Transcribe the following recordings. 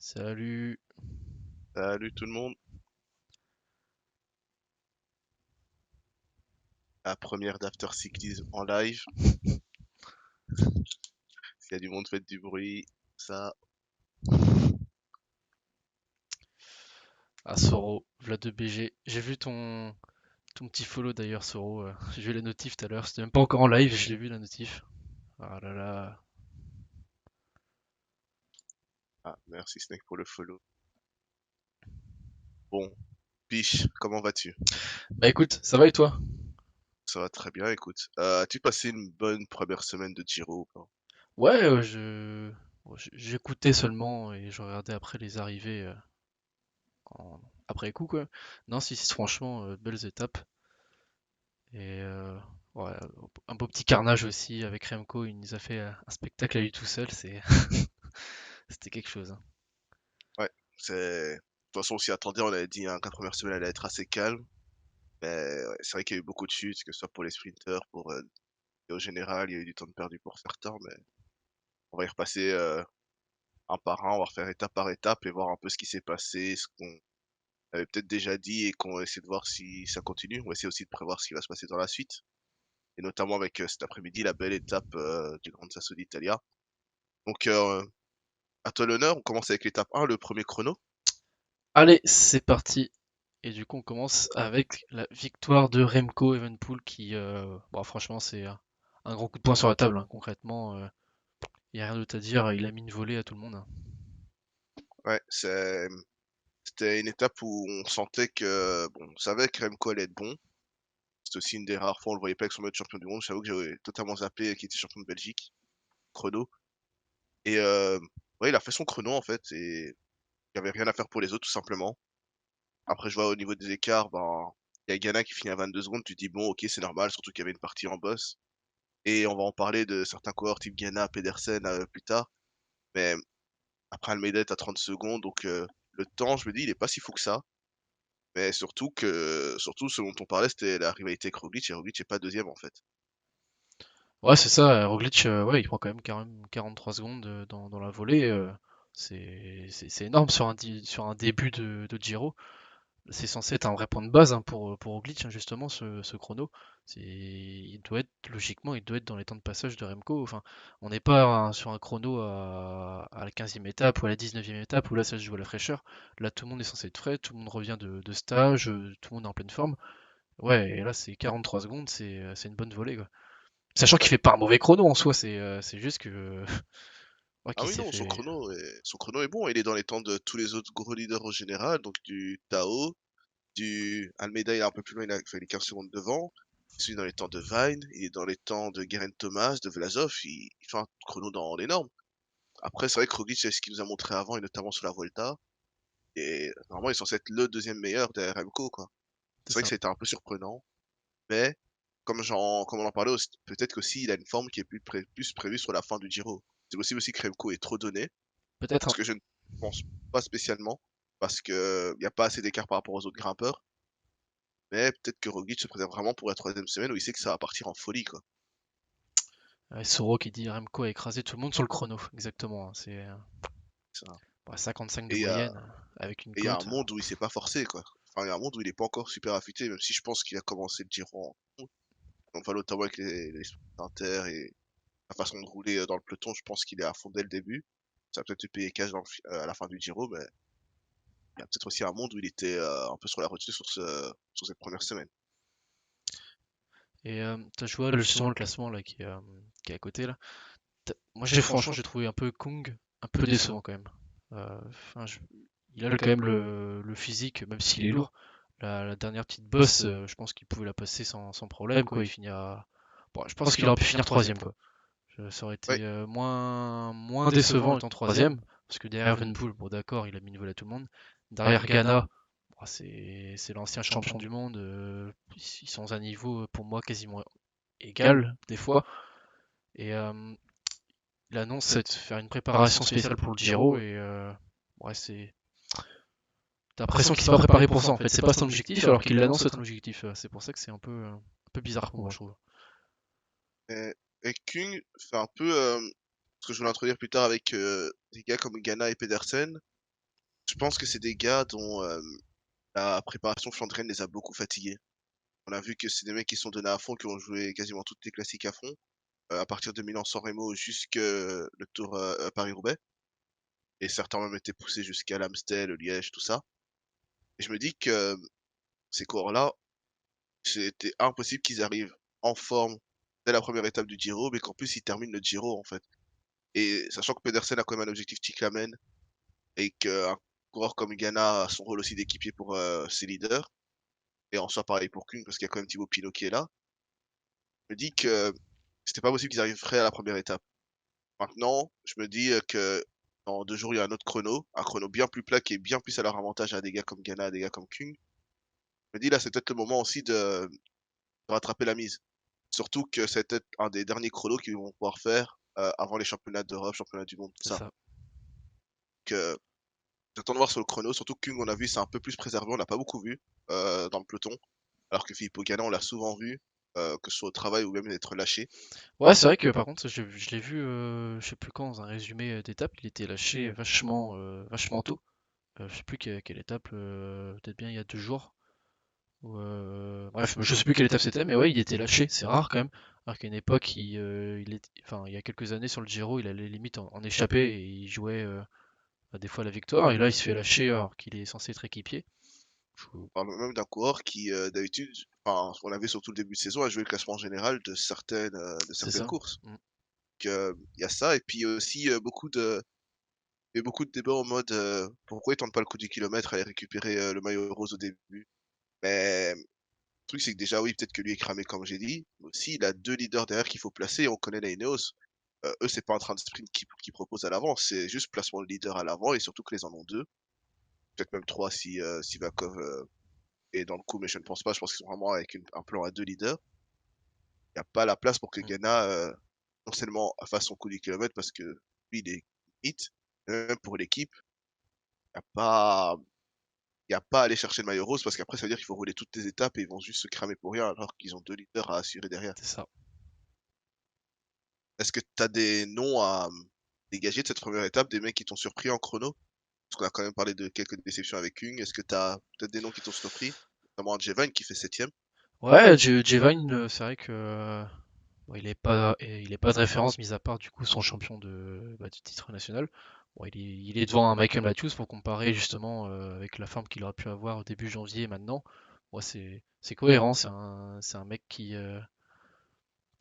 Salut. Salut tout le monde. La première d'After Cyclisme en live. S'il y a du monde, faites du bruit. Ça. Ah, Soro, Vlad de BG. J'ai vu ton petit follow d'ailleurs, Soro. J'ai vu la notif tout à l'heure. C'était même pas encore en live, je l'ai vu la notif. Ah là là. Ah, merci Snake pour le follow. Bon, Piche, comment vas-tu? Bah écoute, ça va et toi? Ça va très bien, écoute. As-tu passé une bonne première semaine de Giro ou pas? Ouais, j'écoutais seulement et je regardais après les arrivées après coup quoi. Non, si, franchement, belles étapes. Et ouais, un beau petit carnage aussi avec Remco. Il nous a fait un spectacle à lui tout seul. C'était quelque chose, hein. Ouais, c'est. De toute façon, on s'y attendait, on avait dit hein, que la première semaine allait être assez calme. Mais ouais, c'est vrai qu'il y a eu beaucoup de chutes, que ce soit pour les sprinters, et au général, il y a eu du temps de perdu pour certains, mais on va y repasser un par un, on va refaire étape par étape et voir un peu ce qui s'est passé, ce qu'on avait peut-être déjà dit et qu'on va essayer de voir si ça continue. On va essayer aussi de prévoir ce qui va se passer dans la suite. Et notamment avec cet après-midi la belle étape du Grand Sasso d'Italia. Donc à toi l'honneur, on commence avec l'étape 1, le premier chrono. Allez, c'est parti. Et du coup, on commence avec la victoire de Remco Evenepoel qui, bon, franchement, c'est un gros coup de poing sur la table, hein. Concrètement, il n'y a rien d'autre à dire. Il a mis une volée à tout le monde, hein. Ouais, c'était une étape où on sentait que, bon, on savait que Remco allait être bon. C'était aussi une des rares fois où on le voyait pas avec son mode champion du monde. J'avoue que j'avais totalement zappé qu'il était champion de Belgique, chrono. Et ouais, il a fait son chrono en fait et il y avait rien à faire pour les autres tout simplement. Après, je vois au niveau des écarts, ben, il y a Ghana qui finit à 22 secondes, tu te dis bon, ok, c'est normal, surtout qu'il y avait une partie en boss. Et on va en parler de certains coureurs type Ghana, Pedersen plus tard. Mais après Almeida est à 30 secondes, donc le temps, je me dis, il est pas si fou que ça. Mais surtout, ce dont on parlait, c'était la rivalité avec Roglic, et Roglic est pas deuxième en fait. Ouais, c'est ça. Roglic, ouais, il prend quand même 43 secondes dans la volée. C'est énorme sur sur un début de Giro. C'est censé être un vrai point de base, hein, pour Roglic, hein, justement, ce chrono. Il doit être, logiquement, il doit être dans les temps de passage de Remco. Enfin, on n'est pas sur un chrono à la 15e étape ou à la 19e étape où là, ça se joue à la fraîcheur. Là, tout le monde est censé être frais, tout le monde revient de stage, tout le monde est en pleine forme. Ouais, et là, c'est 43 secondes, c'est une bonne volée, quoi. Sachant qu'il fait pas un mauvais chrono en soi, c'est juste que ouais, Ah qu'il oui, s'est non, fait. son chrono est bon, il est dans les temps de tous les autres gros leaders au général, donc du Tao, du Almeida, il est un peu plus loin, il a fait les 15 secondes devant. Celui dans les temps de Vine, il est dans les temps de Geraint Thomas, de Vlasov, il fait un chrono dans les normes. Après, c'est vrai que Roglic, c'est ce qu'il nous a montré avant, et notamment sur la Volta. Et normalement, il est censé être le deuxième meilleur derrière Remco, quoi. C'est C'est vrai que ça. c'était un peu surprenant, mais comme on en parlait, peut-être qu'aussi il a une forme qui est plus prévue sur la fin du Giro. C'est possible aussi que Remco ait trop donné, Peut-être, ce hein. que je ne pense pas spécialement, parce que il n'y a pas assez d'écart par rapport aux autres grimpeurs. Mais peut-être que Roglic se prépare vraiment pour la troisième semaine où il sait que ça va partir en folie, quoi. Soro qui dit Remco a écrasé tout le monde sur le chrono, exactement, hein. C'est Ça. ouais, 55 de Et il y a, moyenne avec une et il y a un côte. monde où il s'est pas forcé, quoi. Enfin, il y a un monde où il est pas encore super affûté, même si je pense qu'il a commencé le Giro en enfin, notamment avec les sprinters et la façon de rouler dans le peloton, je pense qu'il est à fond dès le début. Ça va peut-être lui payer cash à la fin du Giro, mais il y a peut-être aussi un monde où il était un peu sur la retenue sur cette première semaine. Et je vois justement le classement là qui est à côté là. Moi franchement j'ai trouvé un peu Kung un peu décevant quand même. Enfin, il a quand même le physique, même s'il est lourd. La dernière petite bosse, je pense qu'il pouvait la passer sans problème quoi. Il finit à. Bon, je pense qu'il aurait pu finir troisième quoi. Ça aurait Ouais, été moins décevant étant troisième, parce que derrière Evenepoel, bon d'accord, il a mis une volée à tout le monde. Derrière Ghana, bon, c'est l'ancien champion du monde, ils sont à un niveau pour moi quasiment égal des fois. Et il annonce faire une préparation spéciale pour le Giro et ouais, t'as l'impression qu'il s'est pas préparé pour ça en fait. C'est pas son objectif alors qu'il l'annonce être un objectif. C'est pour ça que c'est un peu bizarre pour moi je trouve. et, et Kung fait un peu ce que je voulais introduire plus tard avec des gars comme Ghana et Pedersen. Je pense que c'est des gars dont, la préparation flandrienne les a beaucoup fatigués. On a vu que c'est des mecs qui sont donnés à fond, qui ont joué quasiment toutes les classiques à fond, à partir de Milan-San Remo jusque le Tour, Paris-Roubaix et certains ont même été poussés jusqu'à l'Amstel, Liège, tout ça et je me dis que ces coureurs-là, c'était impossible qu'ils arrivent en forme dès la première étape du Giro, mais qu'en plus ils terminent le Giro, en fait et sachant que Pedersen a quand même un objectif cyclamen et qu'un coureur comme Ganna a son rôle aussi d'équipier pour, ses leaders et en soi pareil pour Kuhn parce qu'il y a quand même Thibaut Pinot qui est là. Je me dis que c'était pas possible qu'ils arrivent frais à la première étape. Maintenant, je me dis, que dans 2 jours, il y a un autre chrono, un chrono bien plus plat qui est bien plus à leur avantage à des gars comme Ganna, à des gars comme Kung. Je me dis là, c'est peut-être le moment aussi de rattraper la mise. Surtout que c'est peut-être un des derniers chronos qu'ils vont pouvoir faire, avant les championnats d'Europe, championnats du monde, tout C'est ça. ça. Que j'attends de voir sur le chrono, surtout que Kung, on a vu, c'est un peu plus préservé, on l'a pas beaucoup vu, dans le peloton. Alors que Filippo Ganna, on l'a souvent vu, que ce soit au travail ou même être lâché. Ouais, c'est vrai que par contre, je l'ai vu, je sais plus quand, dans un résumé d'étape, il était lâché vachement tôt. Je sais plus quelle étape, peut-être bien il y a 2 jours. Bref, je sais plus quelle étape c'était, mais ouais, il était lâché, c'est rare quand même. Alors qu'à une époque, enfin, il y a quelques années sur le Giro, il allait limite en échapper et il jouait bah, des fois la victoire. Et là, il se fait lâcher alors qu'il est censé être équipier. Je- On parle même d'un coureur qui, d'habitude, enfin, on l'avait surtout le début de saison, a joué le classement général de C'est certaines ça. courses. Mm. Donc, il y a ça et puis aussi, il y a beaucoup de débats en mode, pourquoi il tente pas le coup du kilomètre, aller récupérer, le maillot rose au début? Mais, le truc, c'est que déjà, oui, peut-être que lui est cramé comme j'ai dit, mais aussi il a 2 leaders derrière qu'il faut placer et on connaît la Ineos. Eux, c'est pas un train de sprint qu'ils proposent à l'avant, c'est juste placement de leader à l'avant et surtout que les en ont 2, peut-être même 3 si, Sivakov, est dans le coup, mais je ne pense pas, je pense qu'ils sont vraiment avec un plan à 2 leaders. Il y a pas la place pour que Mm. Ganna, non seulement fasse son coup du kilomètre parce que lui, il est hit, mais même pour l'équipe, il y a pas il y a pas à aller chercher le maillot rose parce qu'après ça veut dire qu'il faut rouler toutes les étapes et ils vont juste se cramer pour rien alors qu'ils ont 2 leaders à assurer derrière. C'est ça. Est-ce que tu as des noms à, dégager de cette première étape, des mecs qui t'ont surpris en chrono? Parce qu'on a quand même parlé de quelques déceptions avec Kung. Est-ce que tu as peut-être des noms qui t'ont surpris? Notamment un Jevine qui fait 7ème. Ouais, Jevine, c'est vrai que bon, il est pas de référence, mis à part du coup son champion du titre national. Bon, il est devant un Michael Matthews pour comparer justement avec la forme qu'il aurait pu avoir au début janvier et maintenant. Ouais, c'est cohérent, c'est un mec qui a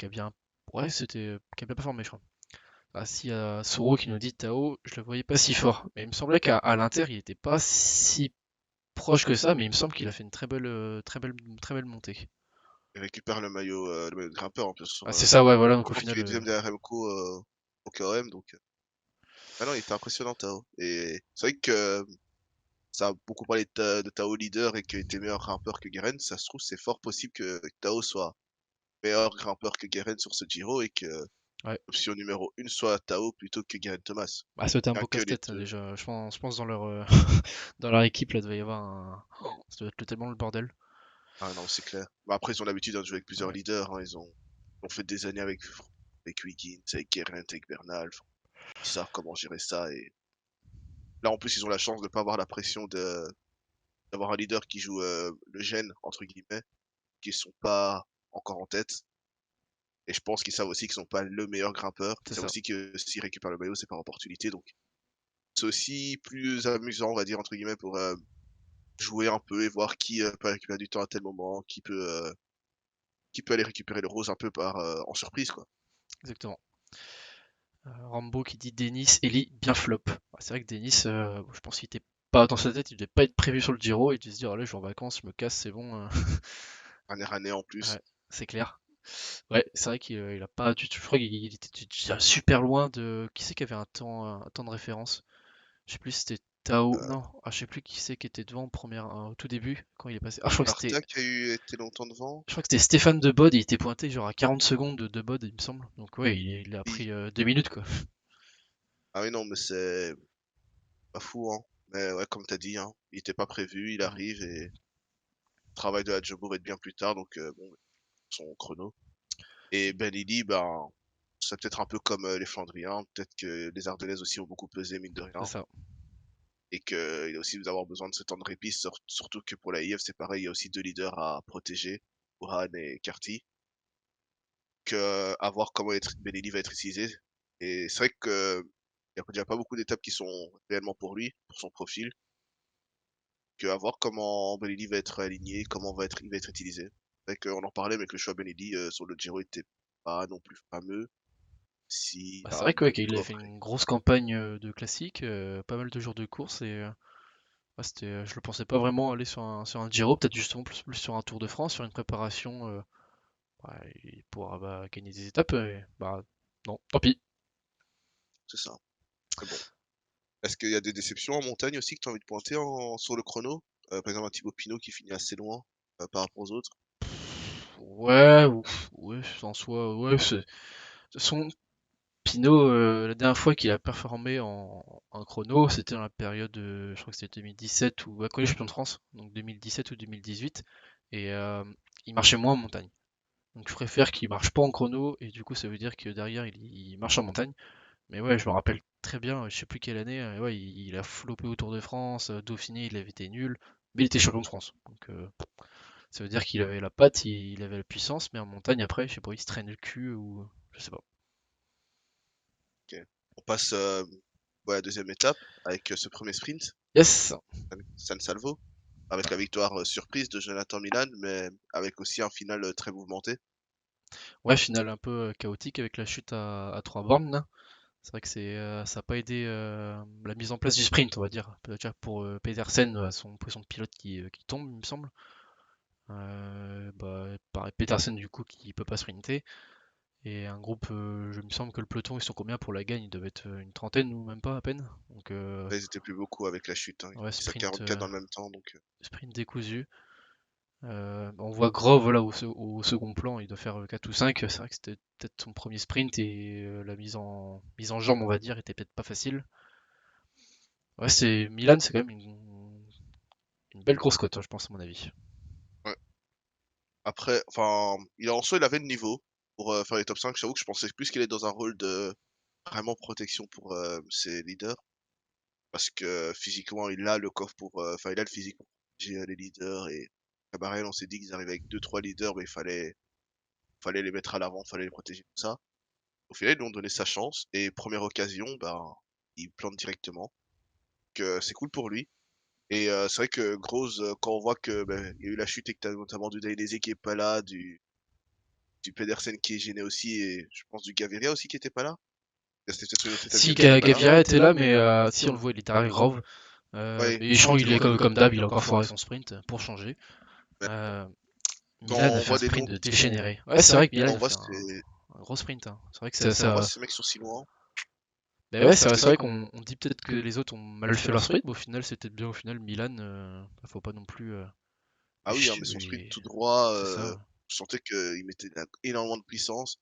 bien, ouais, qui a bien performé, je crois. Ah, si, Soro qui nous dit Tao, je le voyais pas si fort, mais il me semblait qu'à l'Inter, il était pas si proche que ça, mais il me semble qu'il a fait une très belle montée. Il récupère le maillot de grimpeur en plus Ah, c'est ça, ouais, voilà, donc au je pense qu'il final, est deuxième derrière Remco, au KOM donc ah non, il était impressionnant Tao et c'est vrai que ça a beaucoup parlé de Tao leader et qu'il était meilleur grimpeur que Guerin. Ça se trouve, c'est fort possible que Tao soit meilleur grimpeur que Guerin sur ce Giro et que ouais. l'option numéro 1 soit Tao plutôt que Geraint Thomas. Bah, c'était un Bien beau que les casse-tête deux. déjà. Je pense dans leur, dans leur équipe, là, devait y avoir ça doit être tellement le bordel. Ah non, c'est clair. Bah, après, ils ont l'habitude de jouer avec plusieurs Ouais, leaders, hein. Ils ont fait des années avec Wiggins, avec Geraint, avec Bernal. Enfin, ils savent comment gérer ça. Et là, en plus, ils ont la chance de ne pas avoir la pression d'avoir un leader qui joue le gène, entre guillemets, qui sont pas encore en tête. Et je pense qu'ils savent aussi qu'ils sont pas le meilleur grimpeur. Ils c'est savent ça. aussi que s'ils récupèrent le maillot, c'est par opportunité. Donc, c'est aussi plus amusant, on va dire, entre guillemets, pour jouer un peu et voir qui peut récupérer du temps à tel moment, qui peut aller récupérer le rose un peu en surprise, quoi. Exactement. Rambo qui dit Denis, Eli, bien flop. Ouais, c'est vrai que Denis, je pense qu'il était pas dans sa tête, il devait pas être prévu sur le Giro, il devait se dire, allez, je vais en vacances, je me casse, c'est bon. Dernière année en Ouais, plus. c'est clair. Ouais, c'est vrai qu'il a pas du tout. Je crois qu'il était déjà super loin de. Qui c'est qui avait un temps de référence? Je sais plus si c'était Tao. Euh, Non, je sais plus qui c'est qui était devant au tout début quand il est passé. Ah, je crois que c'était. Arta qui a eu été longtemps devant. Je crois que c'était Stéphane de Bod, il était pointé genre à 40 secondes de Bod, il me semble. Donc ouais, il a Oui. pris 2 minutes quoi. Ah oui, non, mais c'est pas fou, hein. Mais ouais, comme t'as dit, hein, il était pas prévu, il Mm, arrive et le travail de la Jumbo va être bien plus tard, donc bon, son chrono. Et Ben Lilly, ben, c'est peut-être un peu comme les Flandriens, peut-être que les Ardennaises aussi ont beaucoup pesé, mine de c'est rien. ça. et qu'il a aussi d'avoir besoin de ce temps de répit, surtout que pour la IF, c'est pareil, il y a aussi deux leaders à protéger, Orhan et Karti, à voir comment Benelli va être utilisé. Et c'est vrai que il y a déjà pas beaucoup d'étapes qui sont réellement pour lui, pour son profil, que à voir comment Benelli va être aligné, il va être utilisé. C'est vrai qu'on en parlait, mais que le choix Benelli sur le Giro était pas non plus fameux. Si Bah, c'est un vrai que, ouais, bon qu'il a fait coffre. une grosse campagne de classique, pas mal de jours de course et ouais, je le pensais pas vraiment aller sur un Giro, peut-être justement plus sur un Tour de France, sur une préparation ouais, il pourra bah, gagner des étapes. Bah non, tant pis. C'est ça. Mais bon. Est-ce qu'il y a des déceptions en montagne aussi que tu as envie de pointer sur le chrono? Par exemple, un Thibaut Pinot qui finit assez loin par rapport aux autres. Ouais, ouais, en soi, ouais, son Pinot, la dernière fois qu'il a performé en chrono, c'était dans la période, je crois que c'était 2017 ou quand il est champion de France, donc 2017 ou 2018, et il marchait moins en montagne. Donc je préfère qu'il marche pas en chrono, et du coup ça veut dire que derrière il marche en montagne. Mais ouais, je me rappelle très bien, je sais plus quelle année, ouais, il a flopé au Tour de France, Dauphiné il avait été nul, mais il était champion de France. Donc ça veut dire qu'il avait la patte, il avait la puissance, mais en montagne après, je sais pas, il se traîne le cul ou je sais pas. Ok. On passe ouais, à la deuxième étape avec ce premier sprint, Yes! San Salvo, avec la victoire surprise de Jonathan Milan, mais avec aussi un final très mouvementé. Ouais, finale un peu chaotique avec la chute à 3 bornes là. C'est vrai que ça n'a pas aidé la mise en place du sprint, on va dire. Déjà pour Pedersen, son poisson de pilote qui tombe, il me semble. Bah, pareil, Peterson du coup qui peut pas sprinter. Et un groupe, je me semble que le peloton, ils sont combien pour la gagne? Ils doivent être une trentaine ou même pas à peine. Donc Là, ils étaient plus beaucoup avec la chute, hein. Ils ouais, ont mis ça 44 dans le même temps, donc sprint décousu. On voit Grove voilà, au second plan, il doit faire 4 ou 5. C'est vrai que c'était peut-être son premier sprint et la mise en jambe, on va dire, était peut-être pas facile. Ouais, c'est Milan, c'est quand même une belle grosse cote, hein, je pense, à mon avis. ouais. Après, enfin, en soi, il avait le niveau pour faire les top 5. J'avoue que je pensais plus qu'il est dans un rôle de vraiment protection pour ses leaders. Parce que physiquement, il a le coffre pour, enfin, il a le physique pour protéger les leaders. Et Cabarel, on s'est dit qu'ils arrivaient avec deux trois leaders, mais fallait les mettre à l'avant, fallait les protéger, tout ça. Au final, ils lui ont donné sa chance. Et première occasion, ben, il plante directement. Que c'est cool pour lui. Et c'est vrai que Grosse, quand on voit que ben, il y a eu la chute et que t'as notamment du Dainese qui est pas là, du Pedersen qui est gêné aussi, et je pense du Gaviria aussi qui était pas là. C'était peut-être une autre étape Si qui était pas là. Gaviria était là, mais si on le voit, il est derrière Grove. Ouais, Mais je crois qu'il c'était est vrai. comme d'hab, il a encore foiré son sprint pour changer. Mais Euh, quand Milan a on fait un voit des sprint noms, de dégénéré. Ouais, c'est vrai que Milan quand on a voit fait un gros sprint, hein. C'est vrai que quand on voit ces mecs sont si loin, bah ouais, c'est vrai qu'on dit peut-être que les autres ont mal fait leur sprint, mais au final, c'était bien. Au final, Milan, faut pas non plus. ah oui, hein, mais son sprint tout droit, C'est ça. je sentais qu'il mettait énormément de puissance.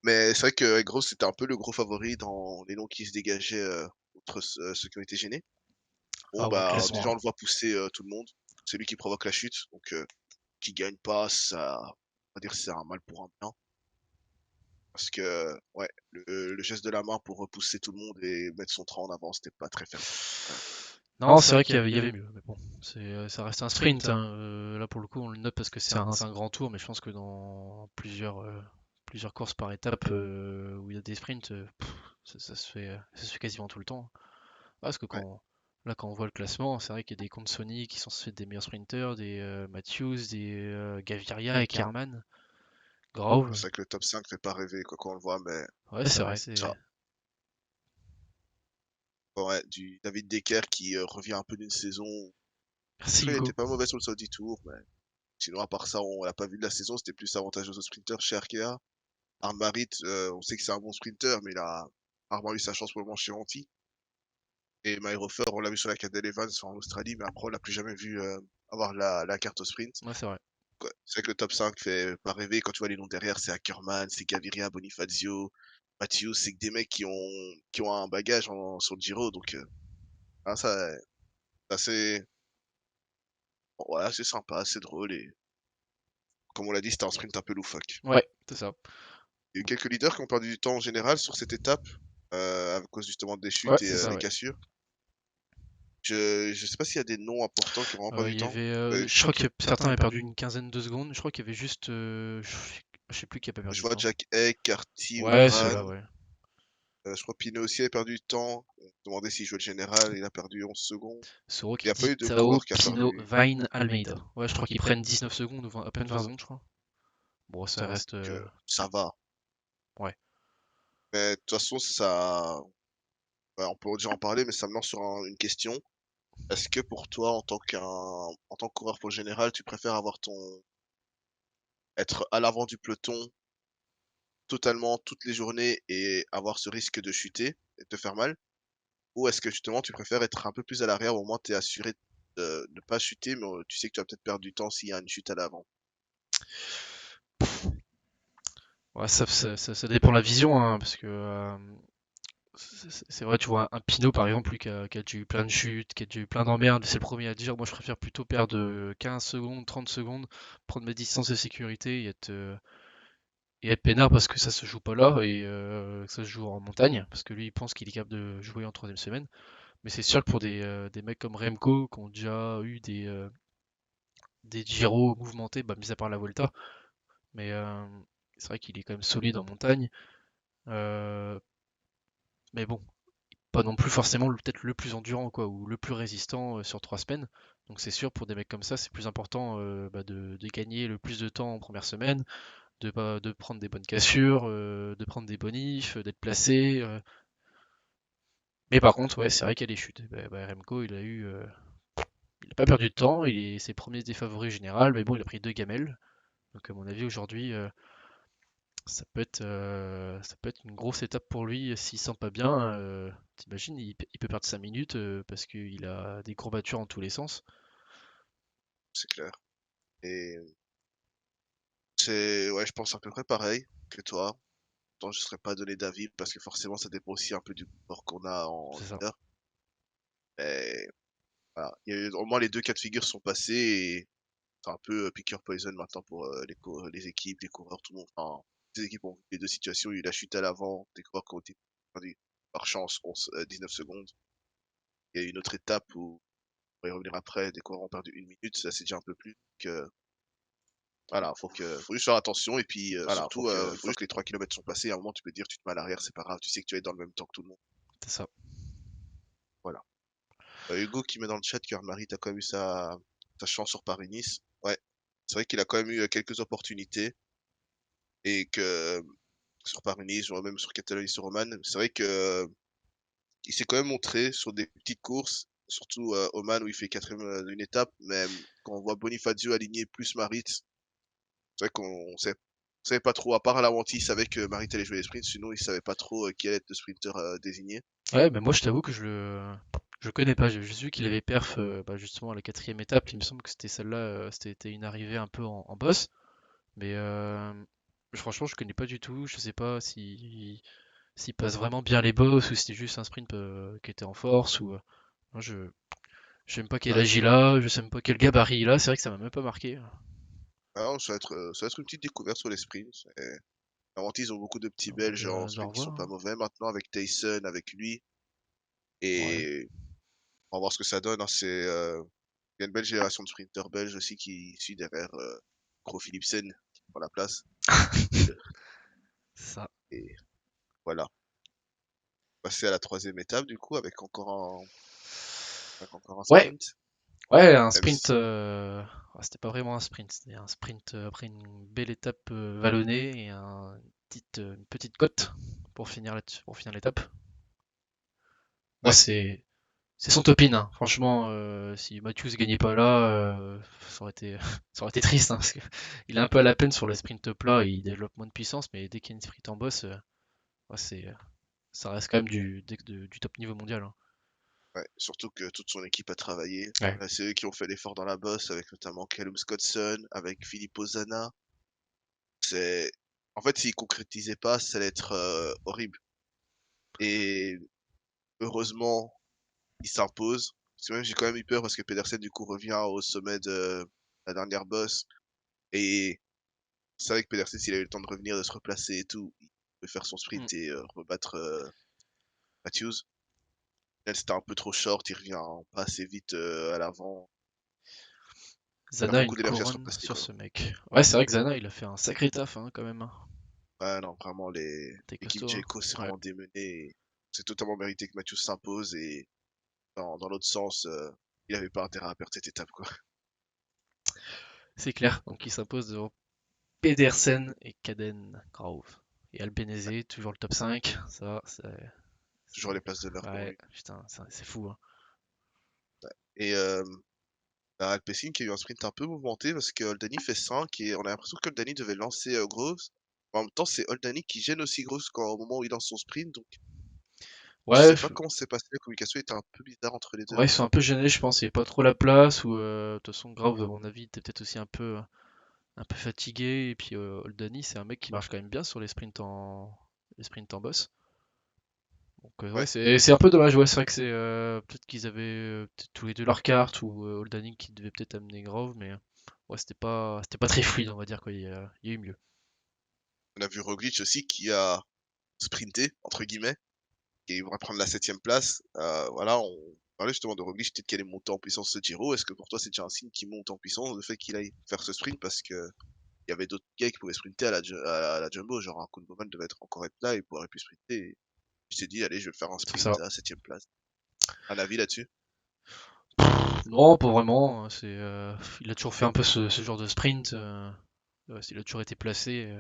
Mais c'est vrai que Gros c'était un peu le gros favori dans les noms qui se dégageaient outre ceux qui ont été gênés. Bon Ah ouais, bah déjà on clairement. le voit pousser tout le monde. C'est lui qui provoque la chute, donc qui gagne pas, ça, on va dire c'est un mal pour un bien. Parce que ouais, le geste de la main pour repousser tout le monde et mettre son train en avant, c'était pas très fair play, quand même. Non, c'est vrai qu'il y avait mieux, mais bon, ça reste un sprint, hein. Là, pour le coup, on le note parce que c'est un grand tour, mais je pense que dans plusieurs courses par étape où il y a des sprints, ça se fait quasiment tout le temps. Ah, parce que Ouais, quand on voit le classement, c'est vrai qu'il y a des comptes Sony qui sont censés être des meilleurs sprinters, des Matthews, des Gaviria et Kerman, c'est Grove. vrai que le top 5 fait pas rêver quoi, quand on le voit, mais Ouais, c'est vrai, ça. Bon, ouais, du David Decker qui revient un peu d'une saison. Merci Il Hugo. était pas mauvais sur le Saudi Tour, mais sinon à part ça, on l'a pas vu de la saison, c'était plus avantageux aux sprinters chez Arkea. Armarit, on sait que c'est un bon sprinter, mais il a rarement eu sa chance pour le moment chez Anti. Et Myrofer, on l'a vu sur la Cadel Evans en Australie, mais après on l'a plus jamais vu avoir la carte au sprint. Ouais, c'est vrai. Quoi. C'est vrai que le top 5 fait pas rêver. Quand tu vois les noms derrière, c'est Ackermann, c'est Gaviria, Bonifazio, Mathieu, c'est que des mecs qui ont un bagage sur le Giro. Donc, hein, ça, c'est assez, bon, ouais, c'est sympa, c'est drôle. Et comme on l'a dit, c'était un sprint un peu loufoque. Ouais, c'est ça. Il y a eu quelques leaders qui ont perdu du temps en général sur cette étape, à cause justement des Ouais, chutes et c'est ça, des ouais. cassures. Je sais pas s'il y a des noms importants qui ont vraiment perdu Il du y temps. avait, Je je crois crois que que certains avaient perdu une quinzaine de secondes. Je crois qu'il y avait juste, je sais plus qui a pas je perdu de vois temps. Jack Egg, Carty, Ouais, Uran. ceux-là, ouais. Je crois Pinot aussi avait perdu du temps. On se demandait s'il jouait le général, il a perdu 11 secondes. Soro Il n'y qui a pas dit eu de Tao, coureur qui a Pino, perdu. Vine, Almeida. Ouais, je crois qu'ils prennent 19 secondes ou à peine 20 secondes, je crois. Bon, ça reste, Ça va. ouais. Mais de toute façon, ça, ouais, on peut déjà en parler, mais ça me lance sur une question. Est-ce que pour toi, en tant que coureur pour le général, tu préfères être à l'avant du peloton totalement toutes les journées et avoir ce risque de chuter et te faire mal? Ou est-ce que justement tu préfères être un peu plus à l'arrière, au moins tu es assuré de ne pas chuter, mais tu sais que tu vas peut-être perdre du temps s'il y a une chute à l'avant? Ouais, ça dépend de la vision, hein, parce que c'est vrai, tu vois, un Pinot par exemple, lui qui a déjà eu plein de chutes, qui a déjà eu plein d'emmerdes, c'est le premier à dire, moi je préfère plutôt perdre 15 secondes, 30 secondes, prendre mes distances de sécurité et être peinard parce que ça se joue pas là et que ça se joue en montagne, parce que lui il pense qu'il est capable de jouer en troisième semaine. Mais c'est sûr que pour des mecs comme Remco qui ont déjà eu des Giro mouvementés, bah, mis à part la Volta, mais c'est vrai qu'il est quand même solide en montagne. Euh, mais bon, pas non plus forcément peut-être le plus endurant quoi, ou le plus résistant sur 3 semaines. Donc c'est sûr pour des mecs comme ça, c'est plus important bah, de gagner le plus de temps en première semaine, de prendre des bonnes cassures, de prendre des bonifs, d'être placé. Mais par contre, ouais, c'est vrai qu'il y a des chutes. Remco, il a pas perdu de temps, c'est premier des favoris général, mais bon, il a pris 2 gamelles. Donc à mon avis aujourd'hui, ça peut être une grosse étape pour lui s'il sent pas bien. T'imagines, il peut perdre 5 minutes parce qu'il a des courbatures en tous les sens. C'est clair. Et ouais, je pense à peu près pareil que toi. Tant je serais pas donné d'avis parce que forcément ça dépend aussi un peu du corps qu'on a en C'est ça. leader. Mais voilà, au moins les deux cas de figure sont passés et c'est un peu pick your poison maintenant pour les équipes, les coureurs, tout le monde. Enfin, les équipes ont vu les deux situations, il y a eu la chute à l'avant, des coureurs qui ont été perdus par chance 19 secondes. Il y a eu une autre étape où on va y revenir après, des coureurs ont perdu 1 minute, ça c'est déjà un peu plus que voilà, faut juste faire attention et puis surtout une fois que les 3 kilomètres sont passés, à un moment tu peux te dire tu te mets à l'arrière, c'est pas grave, tu sais que tu vas être dans le même temps que tout le monde. C'est ça. Voilà. Hugo qui met dans le chat que Marie t'as quand même eu sa chance sur Paris-Nice. Ouais. C'est vrai qu'il a quand même eu quelques opportunités et que sur Paris-Nice, ou même sur Catalogne-sur-Romanne, c'est vrai que il s'est quand même montré sur des petites courses, surtout Oman où il fait quatrième d'une étape, mais quand on voit Bonifacio aligné plus Marit, c'est vrai savait pas trop, à part à l'aventi, il savait que Marit allait jouer les sprints, sinon il savait pas trop qui allait être le sprinter désigné. Ouais, mais moi je t'avoue que je connais pas. J'ai juste vu qu'il avait perf bah, justement à la 4e étape. Il me semble que c'était celle-là, c'était une arrivée un peu en boss. Mais franchement, je connais pas du tout. Je sais pas s'il passe vraiment bien les bosses ou si c'était juste un sprint qui était en force ou moi, je sais même pas quel Ouais. âge il a, je sais même pas quel gabarit il a. C'est vrai que ça m'a même pas marqué. Alors, ça va être une petite découverte sur les sprints. Avant, ils ont beaucoup de petits Belges en De sprint qui revoir, sont pas hein. mauvais maintenant avec Tyson, avec lui. Ouais. Et on va voir ce que ça donne, hein. Il y a une belle génération de sprinters belges aussi qui suit derrière Gros Philipsen qui prend la place. C'est ça. Et voilà. Passer à la troisième étape du coup avec encore un Ouais, sprint. ouais, un Même sprint. si C'était pas vraiment un sprint, c'était un sprint après une belle étape vallonnée et une petite côte pour finir l'étape. Moi, ouais, c'est son topin, hein. Franchement, si Matthews gagnait pas là, ça aurait été, ça aurait été triste, hein, parce que il est un peu à la peine sur le sprint plat, il développe moins de puissance, mais dès qu'il y a une sprint en boss, ouais, ça reste quand même du top niveau mondial, hein. ouais, surtout que toute son équipe a travaillé. Ouais. C'est eux qui ont fait l'effort dans la bosse avec notamment Callum Scottson, avec Filippo Zana. C'est en fait s'ils concrétisaient pas, ça allait être horrible. Et heureusement, il s'impose. Parce que même j'ai quand même eu peur parce que Pedersen du coup revient au sommet de la dernière bosse. Et c'est vrai que Pedersen, s'il a eu le temps de revenir, de se replacer et tout, il peut faire son Mm. sprint et rebattre Matthews. Là, c'était un peu trop short, il revient pas assez vite à l'avant. Il perd Zana a une beaucoup d'énergie à se couronne replacer, sur quoi. ce mec. Ouais, c'est vrai que Zana, il a fait un sacré taf, hein, quand même, hein. Ouais, non, vraiment, T'es l'équipe costaud, hein. Jayco s'est Ouais, vraiment démenée. Et c'est totalement mérité que Matthews s'impose. Et dans l'autre sens, il avait pas intérêt à perdre cette étape, quoi. c'est clair. Donc il s'impose devant Pedersen et Caden Grove. Et Albanese, toujours le top 5. Ça, Toujours les places d'honneur pour ouais, lui. putain, c'est fou, hein. Et bah, Alpecin qui a eu un sprint un peu mouvementé parce que Oldani fait 5 et on a l'impression que Oldani devait lancer Groves. En même temps, c'est Oldani qui gêne aussi Groves au moment où il lance son sprint. Donc, je Ouais, sais pas comment c'est passé. La communication était un peu bizarre entre les deux. ouais, ils sont un peu gênés, je pense. Il n'y avait pas trop la place. Ou de toute façon, Grove, à mon avis, était peut-être aussi un peu fatigué. Et puis Oldani, c'est un mec qui marche quand même bien sur les sprints en boss. Donc ouais, Ouais, c'est un peu dommage. Ouais, c'est vrai que c'est peut-être qu'ils avaient peut-être tous les deux leur carte ou Oldani qui devait peut-être amener Grove, mais ouais, c'était pas très fluide, on va dire quoi. Il y a eu mieux. on a vu Roglic aussi qui a sprinté, entre guillemets, et il va prendre la 7e place. Voilà, on parlait justement de Roglic, peut-être qu'elle est montée en puissance ce Giro. Est-ce que pour toi, c'est déjà un signe qu'il monte en puissance, le fait qu'il aille faire ce sprint? Parce que il y avait d'autres gars qui pouvaient sprinter à la Jumbo, genre un Koen Bouwman devait être encore être là, il pourrait plus sprinter. Et il s'est dit, allez, je vais faire un C'est sprint ça. à 7e place. Un avis là-dessus? Non, pas vraiment. Il a toujours fait un peu ce genre de sprint. Ouais, il a toujours été placé.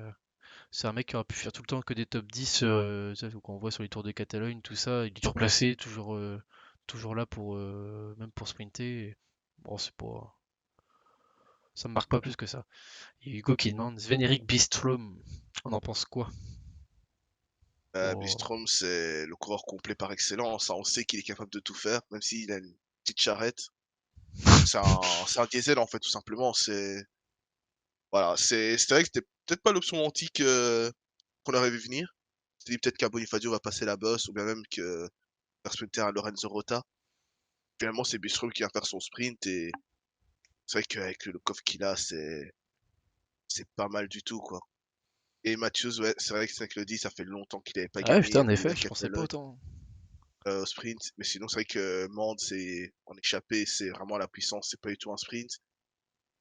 C'est un mec qui aurait pu faire tout le temps que des top 10, ça, qu'on voit sur les Tours de Catalogne, tout ça. Il est toujours placé, toujours là pour, même pour sprinter. Bon, ça me marque pas plus que ça. Il y a Hugo qui demande Sven-Erik Bistrom. On en pense quoi? Oh, Bistrom, c'est le coureur complet par excellence, hein. On sait qu'il est capable de tout faire, même s'il a une petite charrette. C'est un diesel, en fait, tout simplement. Voilà, c'est vrai que c'était peut-être pas l'option antique qu'on aurait vu venir. On s'est dit peut-être qu'un Bonifacio va passer la bosse, ou bien même que faire sprinter un Lorenzo Rota. Finalement, c'est Bistrom qui va faire son sprint, et c'est vrai qu'avec le coffre qu'il a, c'est pas mal du tout, quoi. Et Matthews, ouais, c'est vrai que c'est que le dit, ça fait longtemps qu'il avait pas ah ouais, putain, gagné en ni effet, la je pensais pas Catalogne autant. au sprint. Mais sinon, c'est vrai que Mende, c'est en échappé, c'est vraiment la puissance, c'est pas du tout un sprint.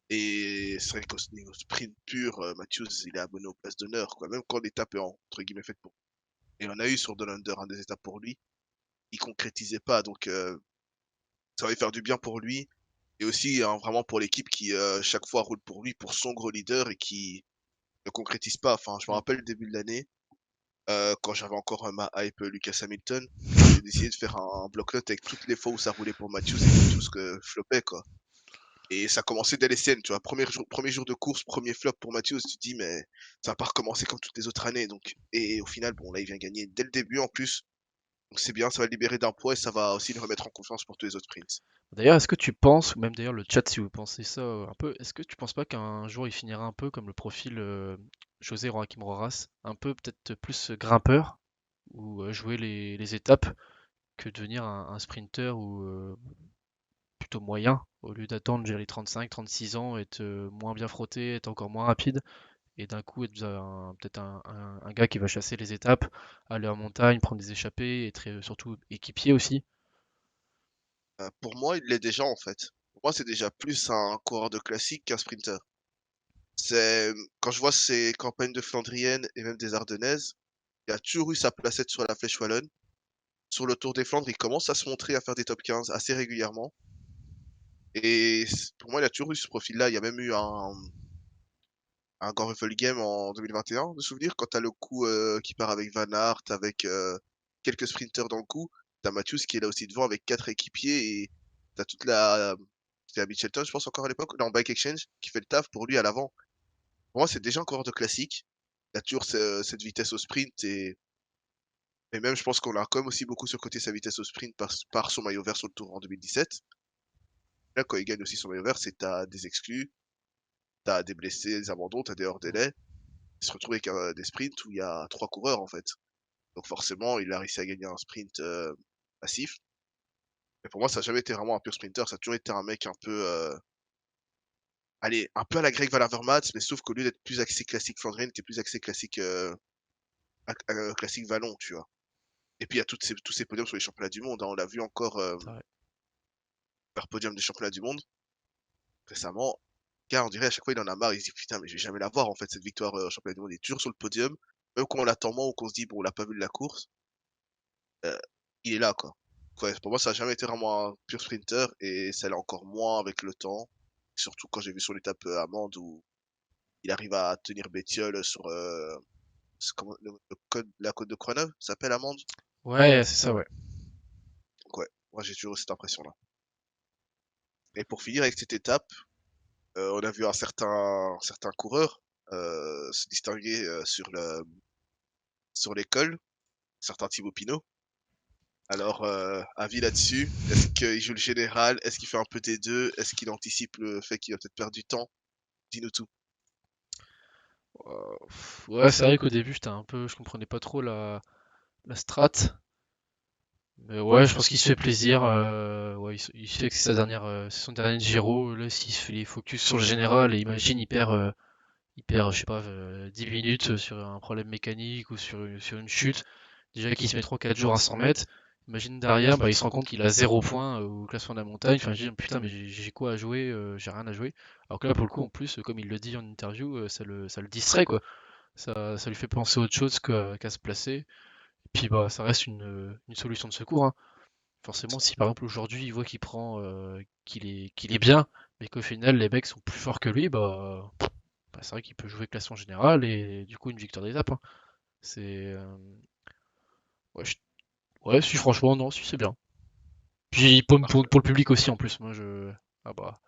Et c'est vrai qu'au niveau sprint pur, Matthews, il est abonné aux places d'honneur, quoi. Même quand l'étape est entre guillemets faite pour. Et on a eu sur Down Under un des étapes pour lui, il concrétisait pas, donc ça va lui faire du bien pour lui. Et aussi hein, vraiment pour l'équipe qui chaque fois roule pour lui, pour son gros leader et qui ne concrétise pas. Enfin, je me Mm. rappelle le début de l'année, quand j'avais encore ma hype Lucas Hamilton, j'avais décidé de faire un bloc-notes avec toutes les fois où ça roulait pour Matthews et que Matthews flopait, quoi. Et ça commençait dès les siennes, tu vois. Premier jour de course, premier flop pour Matthews, tu te dis, mais ça va pas recommencer comme toutes les autres années. Donc, et au final, bon, là, il vient gagner dès le début en plus. Donc c'est bien, ça va le libérer d'un poids et ça va aussi le remettre en confiance pour tous les autres sprints. D'ailleurs, est-ce que tu penses, ou même d'ailleurs le chat si vous pensez ça un peu, est-ce que tu penses pas qu'un jour il finira un peu comme le profil José Joaquim Rojas, un peu peut-être plus grimpeur, ou jouer les étapes, que devenir un sprinter ou plutôt moyen, au lieu d'attendre j'ai les 35-36 ans, être moins bien frotté, être encore moins rapide, et d'un coup être peut-être un gars qui va chasser les étapes, aller en montagne, prendre des échappées, être surtout équipier aussi. Pour moi, il l'est déjà en fait. Pour moi, c'est déjà plus un coureur de classique qu'un sprinter. C'est quand je vois ses campagnes de Flandrienne et même des Ardennaises, il a toujours eu sa placette sur la Flèche Wallonne. Sur le Tour des Flandres, il commence à se montrer à faire des top 15 assez régulièrement. Et pour moi, il a toujours eu ce profil-là. Il y a même eu un Grand Ruffle Game en 2021, de souvenir, quand t'as le coup qui part avec Van Aert, avec quelques sprinters dans le coup, t'as Matthews qui est là aussi devant avec 4 équipiers et t'as toute la. C'était à Mitchelton, je pense encore à l'époque, dans Bike Exchange, qui fait le taf pour lui à l'avant. Pour moi, c'est déjà un coureur de classique. Il a toujours cette vitesse au sprint et même, je pense qu'on a quand même aussi beaucoup surcoté sa vitesse au sprint par son maillot vert sur le Tour en 2017. Là, quand il gagne aussi son maillot vert, c'est t'as des exclus, t'as des blessés, des abandons, t'as des hors délai. Il se retrouve avec des sprints où il y a 3 coureurs en fait. Donc forcément, il a réussi à gagner un sprint massif. Mais pour moi, ça n'a jamais été vraiment un pur sprinter. Ça a toujours été un mec un peu, allez, un peu à la Greg Van Avermaet, mais sauf qu'au lieu d'être plus axé classique Flandrien, il était plus axé classique, classique Vallon, tu vois. Et puis il y a tous ces podiums sur les championnats du monde, hein. On l'a vu encore C'est vrai. faire podium des championnats du monde récemment. Gars, on dirait à chaque fois il en a marre, il se dit putain mais je vais jamais l'avoir en fait cette victoire au championnat du monde. Il est toujours sur le podium, même quand on l'attend moins ou qu'on se dit bon on l'a pas vu de la course, euh, il est là quoi. Ouais, pour moi ça a jamais été vraiment un pur sprinter et ça l'est encore moins avec le temps. Surtout quand j'ai vu sur l'étape Amande où il arrive à tenir Bétiol sur comment, la côte de Courneuve, ça s'appelle Amande. Ouais, c'est ça, ouais. Donc ouais, moi j'ai toujours eu cette impression là. Et pour finir avec cette étape, on a vu un certain coureur se distinguer sur l'école, certain Thibaut Pinot. Alors, avis là-dessus, est-ce qu'il joue le général? Est-ce qu'il fait un peu des deux? Est-ce qu'il anticipe le fait qu'il va peut-être perdre du temps? Dis-nous tout. Ouais, c'est vrai qu'au début, je comprenais pas trop la strat. Mais ouais, je pense qu'il se fait plaisir. Ouais, il sait que c'est son dernier Giro. Là, s'il se fait les focus sur le général, et imagine, il perd, je sais pas, 10 minutes sur un problème mécanique ou sur une chute. Déjà qu'il se met 3-4 jours à 100 mètres. Imagine derrière, bah, il se rend compte qu'il a 0 point au classement de la montagne. Enfin, je dis, putain, mais j'ai quoi à jouer? J'ai rien à jouer. Alors que là, pour le coup, en plus, comme il le dit en interview, ça le distrait, quoi. Ça lui fait penser à autre chose qu'à se placer. Et puis, bah, ça reste une solution de secours, hein. Forcément, si par exemple aujourd'hui il voit qu'il est bien, mais qu'au final les mecs sont plus forts que lui, bah, c'est vrai qu'il peut jouer classement général et du coup une victoire d'étape, hein. C'est ouais, ouais, si franchement non, si c'est bien. Puis Parfait. pour le public aussi en plus, ah bah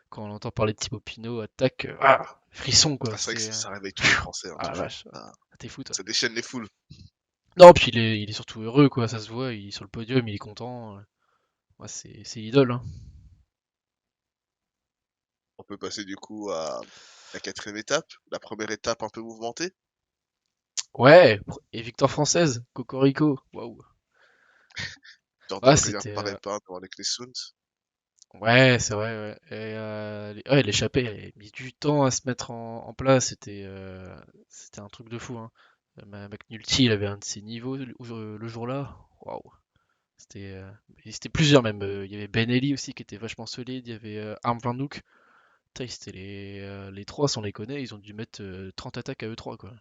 quand on entend parler de Thibaut Pinot, attaque, ah, frisson quoi, Ah, c'est vrai que c'est ça réveille tous les Français, hein, ah la toujours. vache, Ah, t'es fou toi. ça déchaîne les foules. Non, puis il est surtout heureux quoi, ça se voit, il est sur le podium, il est content. Ouais, c'est l'idole, hein. On peut passer du coup à la quatrième étape, la première étape un peu mouvementée. Ouais, et victoire française, Cocorico, waouh. Jordan Ah, revient c'était. par épingle devant les Clesund. Ouais, c'est vrai, ouais. Et, ouais, l'échappée, elle a mis du temps à se mettre en place. C'était un truc de fou, hein. McNulty, il avait un de ses niveaux le jour-là. Waouh. C'était c'était plusieurs même. Il y avait Ben Eli aussi qui était vachement solide. Il y avait Arm Van Hoek. Putain, c'était les trois, si on les connaît, ils ont dû mettre 30 attaques à eux trois, quoi.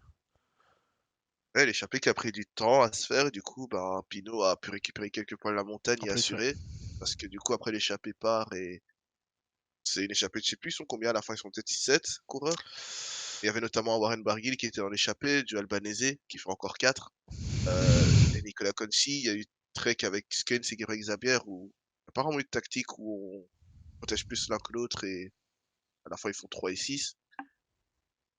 Ouais, l'échappée qui a pris du temps à se faire, et du coup, bah, Pinot a pu récupérer quelques points de la montagne En et plus, ouais. assurer. Parce que du coup, après l'échappée part et c'est une échappée, je sais plus, ils sont combien à la fin, ils sont peut-être 6-7 coureurs. Il y avait notamment Warren Barguil qui était dans l'échappée, du Albanese qui fait encore 4. Et Nicolas Conchi, il y a eu Trek avec Skens et Greg Xabier où apparemment une tactique où on protège plus l'un que l'autre et à la fin ils font 3 et 6.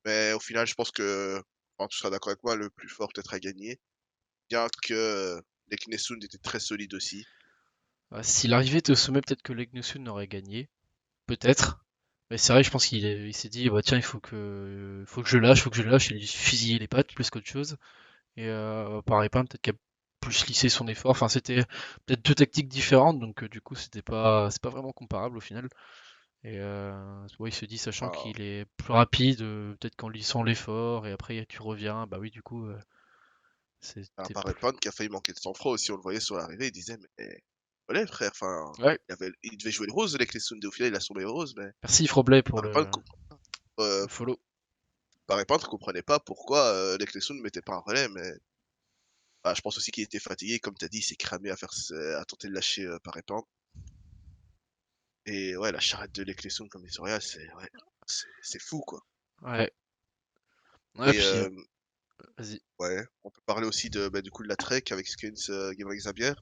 Mais au final, je pense que, enfin, tu seras d'accord avec moi, le plus fort peut-être à gagner. Bien que les Knesund étaient très solides aussi. Ouais, s'il arrivait au sommet, peut-être que Legnosun aurait gagné. Peut-être. Mais c'est vrai, je pense il s'est dit, bah tiens, faut que je lâche, faut que je lâche. Il a fusillé les pattes plus qu'autre chose. Et pareil, pas peut-être qu'il a plus lissé son effort. Enfin, c'était peut-être deux tactiques différentes, donc du coup, c'est pas vraiment comparable au final. Et ouais, il se dit, sachant Enfin, qu'il est plus rapide, peut-être qu'en lissant l'effort, et après tu reviens, bah oui, du coup, un c'était plus. Parepon qui a failli manquer de sang-froid aussi, on le voyait sur l'arrivée, il disait, mais voilà frère, enfin, Ouais, il devait jouer le rose, les Knesund, et au final il a sauvé le rose, mais merci Froblet pour Parepon le follow. ne comprenait pas pourquoi les Knesund ne mettaient pas un relais, mais bah, je pense aussi qu'il était fatigué, comme tu as dit, il s'est cramé à tenter de lâcher Parepon. Et ouais, la charrette de l'Eccleston comme Vitoria, c'est ouais, c'est fou quoi. Ouais, ouais, Et puis vas-y. ouais, on peut parler aussi de bah, du coup de la Trek avec Skins, Gebrek Xabier.